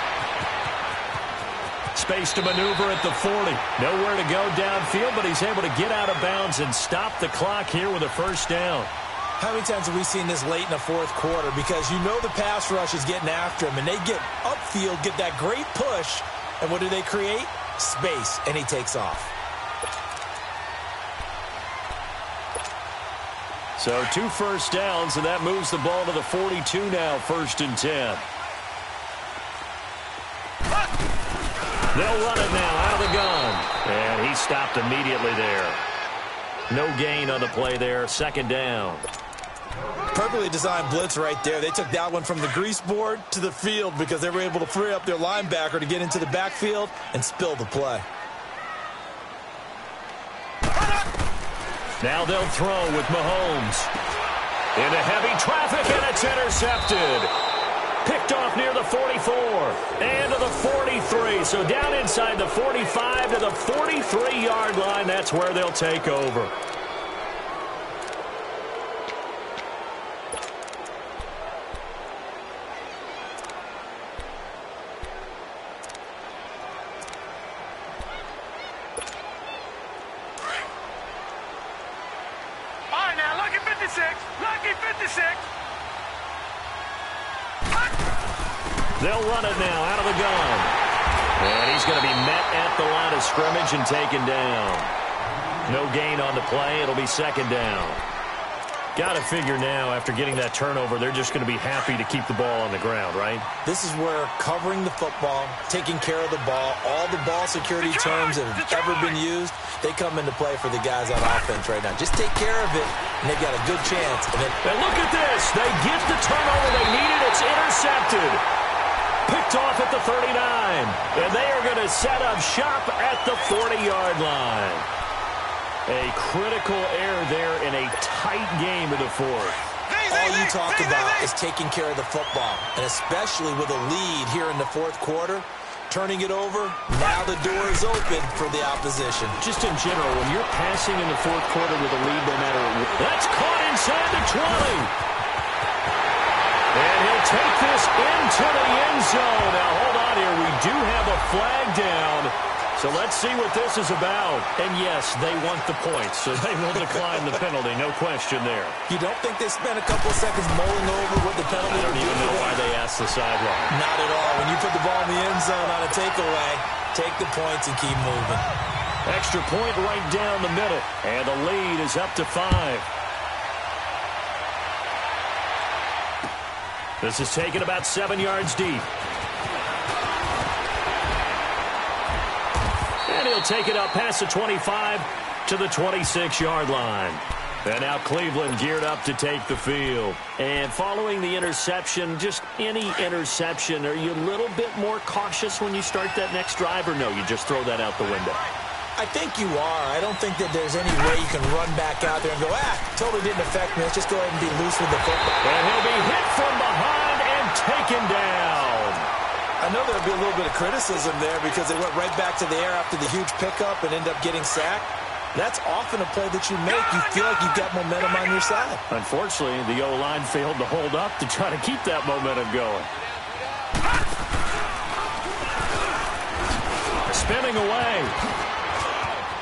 Space to maneuver at the 40. Nowhere to go downfield, but he's able to get out of bounds and stop the clock here with a 1st down.
How many times have we seen this late in the fourth quarter? Because you know the pass rush is getting after him, and they get upfield, get that great push, and what do they create? Space, and he takes off.
So 2 first downs, and that moves the ball to the 42 now, 1st and 10. They'll run it now out of the gun. And he stopped immediately there. No gain on the play there, 2nd down.
Perfectly designed blitz right there. They took that one from the grease board to the field because they were able to free up their linebacker to get into the backfield and spill the play.
Now they'll throw with Mahomes. Into heavy traffic, and it's intercepted. Picked off near the 44 and to the 43. So down inside the 45 to the 43-yard line. That's where they'll take over.
All right, now, lucky 56. Lucky 56.
They'll run it now out of the gun. And he's going to be met at the line of scrimmage and taken down. No gain on the play. It'll be 2nd down. Got to figure now, after getting that turnover, they're just going to be happy to keep the ball on the ground, right?
This is where covering the football, taking care of the ball, all the ball security terms that have ever been used, they come into play for the guys on offense right now. Just take care of it, and they've got a good chance.
And look at this. They get the turnover they needed. It's intercepted. Picked off at the 39. And they are going to set up shop at the 40-yard line. A critical error there in a tight game in the 4th.
All you talk about is taking care of the football, and especially with a lead here in the 4th quarter, turning it over, now the door is open for the opposition.
Just in general, when you're passing in the 4th quarter with a lead, no matter what. That's caught inside the 20. And he'll take this into the end zone. Now, hold on here. We do have a flag down. So let's see what this is about. And yes, they want the points, so they will decline the penalty. No question there.
You don't think they spent a couple of seconds mulling over what the penalty
I don't even know why they asked the sideline.
Not at all. When you put the ball in the end zone on a takeaway, take the points and keep moving.
Extra point right down the middle. And the lead is up to 5. This is taken about 7 yards deep. And he'll take it up past the 25 to the 26-yard line. And now Cleveland geared up to take the field. And following the interception, just any interception, are you a little bit more cautious when you start that next drive, or no, you just throw that out the window?
I think you are. I don't think that there's any way you can run back out there and go, totally didn't affect me. Let's just go ahead and be loose with the football.
And he'll be hit from behind and taken down.
I know there'll be a little bit of criticism there because they went right back to the air after the huge pickup and end up getting sacked. That's often a play that you make. You feel like you've got momentum on your side.
Unfortunately, the O-line failed to hold up to try to keep that momentum going. Spinning away.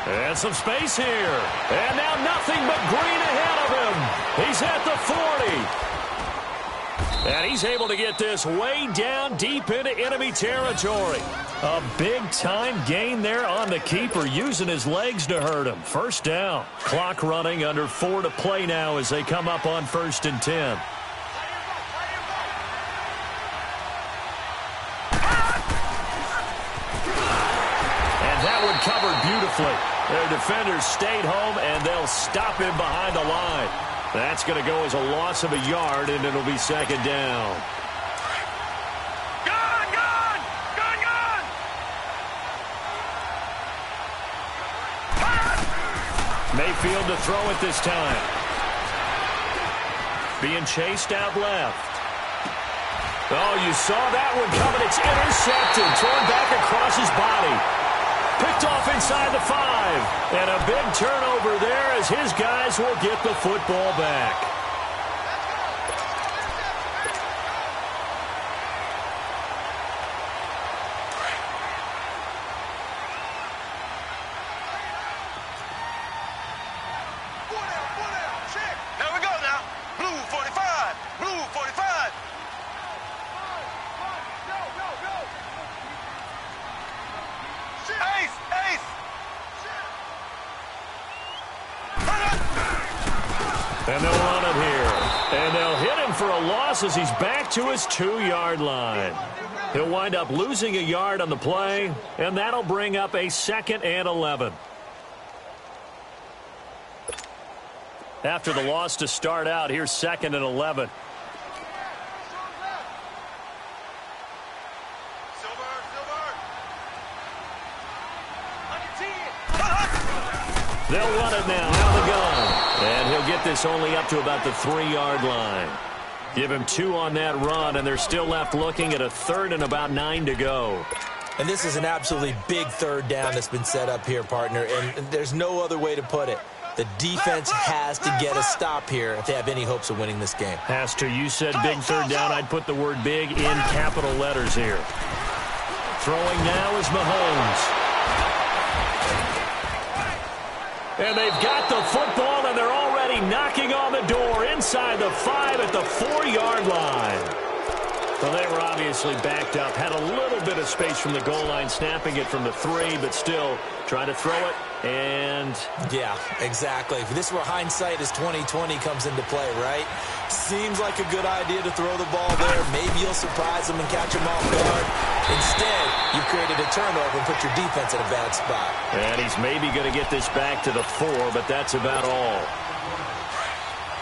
And some space here. And now nothing but green ahead of him. He's at the 40. And he's able to get this way down deep into enemy territory. A big-time gain there on the keeper, using his legs to hurt him. 1st down. Clock running, under 4 to play now as they come up on 1st and 10. And that one covered beautifully. Their defenders stayed home, and they'll stop him behind the line. That's going to go as a loss of a yard, and it'll be 2nd down.
Gun! Gun! Gun! Gun!
Mayfield to throw it this time. Being chased out left. Oh, you saw that one coming. It's intercepted. Thrown back across his body. Picked off inside the 5. And a big turnover there as his guys will get the football back.
Here we go now.
And they'll run it here. And they'll hit him for a loss as he's back to his 2-yard line. He'll wind up losing a yard on the play, and that'll bring up a 2nd and 11. After the loss to start out, here's 2nd and 11. They'll run it now out of the gun. And he'll get this only up to about the 3-yard line. Give him 2 on that run, and they're still left looking at a 3rd and about 9 to go.
And this is an absolutely big 3rd down that's been set up here, partner, and there's no other way to put it. The defense has to get a stop here if they have any hopes of winning this game.
Has to. You said big 3rd down. I'd put the word big in capital letters here. Throwing now is Mahomes. And they've got the football, and they're already knocking on the door inside the 5 at the 4-yard line. Well, they were obviously backed up, had a little bit of space from the goal line, snapping it from the 3, but still trying to throw it. And
yeah, exactly. This is where hindsight is 20/20 comes into play, right? Seems like a good idea to throw the ball there. Maybe you'll surprise them and catch them off guard. Instead, you created a turnover and put your defense in a bad spot.
And he's maybe going to get this back to the 4, but that's about all.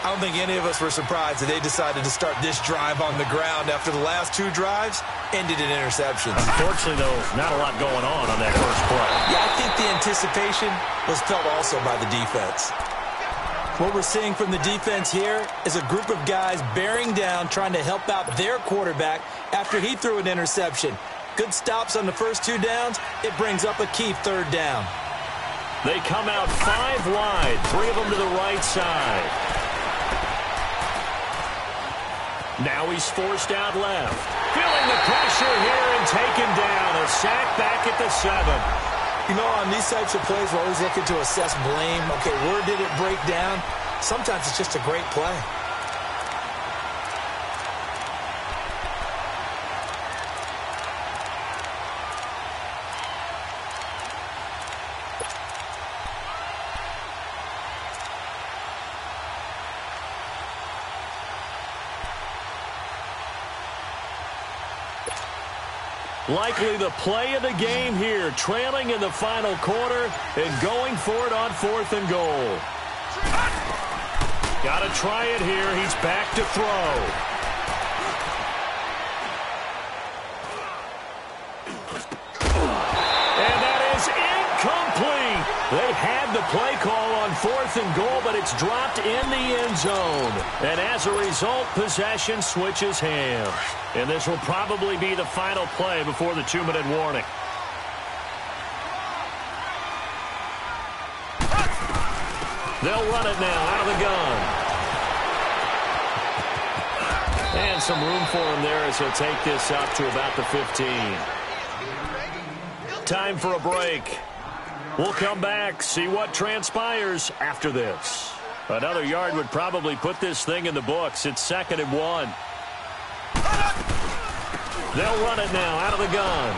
I don't think any of us were surprised that they decided to start this drive on the ground after the last 2 drives ended in interceptions.
Unfortunately, though, not a lot going on that first play.
Yeah, I think the anticipation was felt also by the defense. What we're seeing from the defense here is a group of guys bearing down, trying to help out their quarterback after he threw an interception. Good stops on the first 2 downs. It brings up a key 3rd down.
They come out 5 wide, 3 of them to the right side. Now he's forced out left. Feeling the pressure here and taken down. A sack back at the 7.
You know, on these types of plays, we're always looking to assess blame. Okay, where did it break down? Sometimes it's just a great play.
Likely the play of the game here, trailing in the final quarter and going for it on 4th and goal. Got to try it here. He's back to throw. And that is incomplete. They had the play call on 4th and goal, but it's dropped in the end zone. And as a result, possession switches hands. And this will probably be the final play before the 2-minute warning. They'll run it now out of the gun. And some room for him there as he'll take this up to about the 15. Time for a break. We'll come back, see what transpires after this. Another yard would probably put this thing in the books. It's 2nd and 1. They'll run it now out of the gun.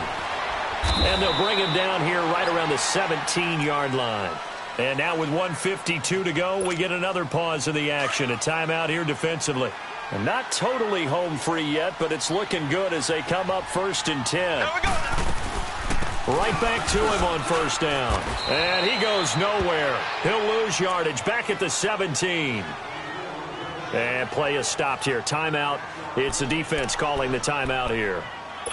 And they'll bring him down here right around the 17-yard line. And now with 1:52 to go, we get another pause in the action. A timeout here defensively. And not totally home free yet, but it's looking good as they come up 1st and 10. Right back to him on 1st down. And he goes nowhere. He'll lose yardage back at the 17. And play is stopped here. Timeout. It's the defense calling the timeout here.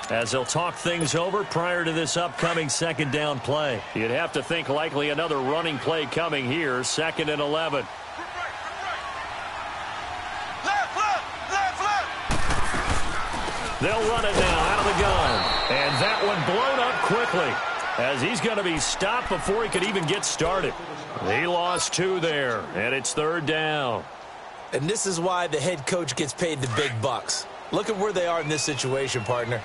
As they'll talk things over prior to this upcoming 2nd down play. You'd have to think likely another running play coming here. 2nd and 11. They'll run it now out of the gun. And that one blown up quickly as he's going to be stopped before he could even get started. He lost 2 there, and it's 3rd down.
And this is why the head coach gets paid the big bucks. Look at where they are in this situation, partner.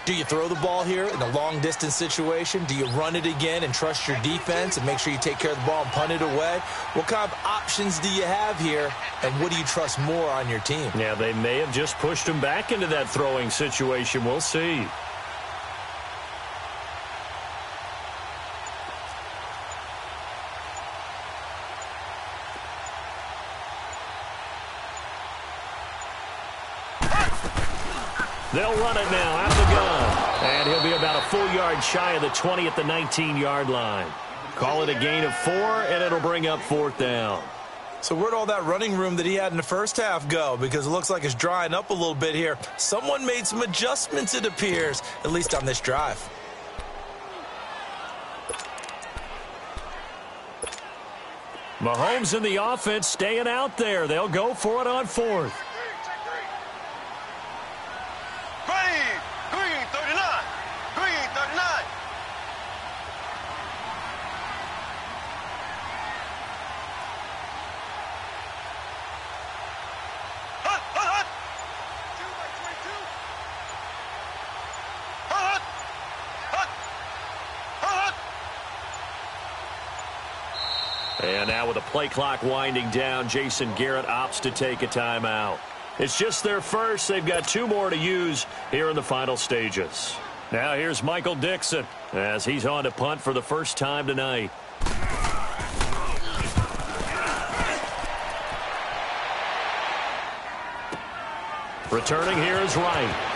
Do you throw the ball here in a long-distance situation? Do you run it again and trust your defense and make sure you take care of the ball and punt it away? What kind of options do you have here, and what do you trust more on your team?
Yeah, they may have just pushed him back into that throwing situation. We'll see. They'll run it now out of the gun. And he'll be about a full yard shy of the 20 at the 19-yard line. Call it a gain of 4, and it'll bring up 4th down.
So where'd all that running room that he had in the first half go? Because it looks like it's drying up a little bit here. Someone made some adjustments, it appears, at least on this drive.
Mahomes and the offense staying out there. They'll go for it on 4th.
Green, 39. Green, 39. Hut. 2 by 22. Hut.
And now with the play clock winding down, Jason Garrett opts to take a timeout. It's just their first. They've got 2 more to use here in the final stages. Now here's Michael Dixon as he's on to punt for the first time tonight. Returning here is Wright.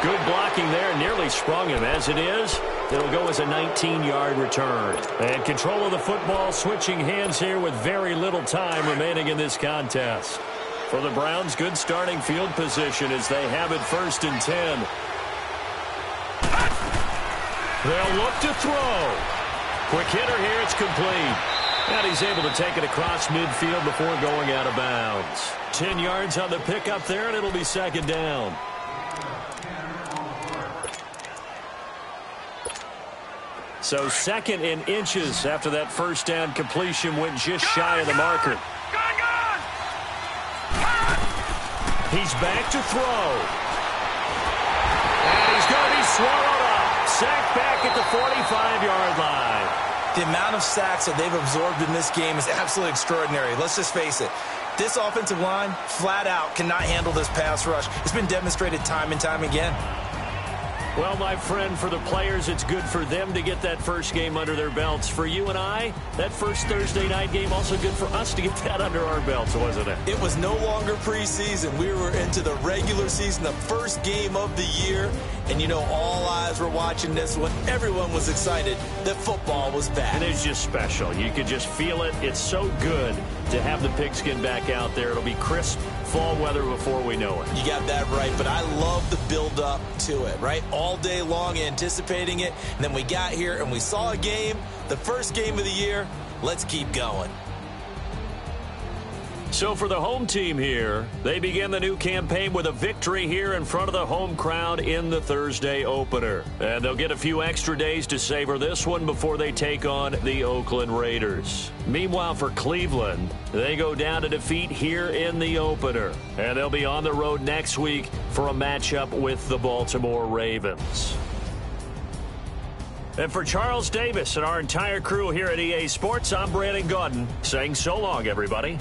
Good blocking there, nearly sprung him. As it is, it'll go as a 19-yard return. And control of the football switching hands here with very little time remaining in this contest. For the Browns, good starting field position as they have it 1st and 10. They'll look to throw. Quick hitter here, it's complete. And he's able to take it across midfield before going out of bounds. 10 yards on the pickup there, and it'll be 2nd down. So 2nd in inches after that first down completion went just shy of the marker.
Gone!
He's back to throw. And he's going to be swallowed up. Sacked back at the 45-yard line.
The amount of sacks that they've absorbed in this game is absolutely extraordinary. Let's just face it. This offensive line, flat out, cannot handle this pass rush. It's been demonstrated time and time again.
Well, my friend, for the players, it's good for them to get that first game under their belts. For you and I, that first Thursday night game, also good for us to get that under our belts, wasn't it?
It was no longer preseason. We were into the regular season, the first game of the year. And, you know, all eyes were watching this one. Everyone was excited that football was back.
And it's just special. You could just feel it. It's so good to have the pigskin back out there. It'll be crisp fall weather before we know it.
You got that right, but I love the build-up to it, right? All day long anticipating it, and then we got here and we saw a game, the first game of the year. Let's keep going.
So for the home team here, they begin the new campaign with a victory here in front of the home crowd in the Thursday opener. And they'll get a few extra days to savor this one before they take on the Oakland Raiders. Meanwhile, for Cleveland, they go down to defeat here in the opener. And they'll be on the road next week for a matchup with the Baltimore Ravens. And for Charles Davis and our entire crew here at EA Sports, I'm Brandon Gaudin saying so long, everybody.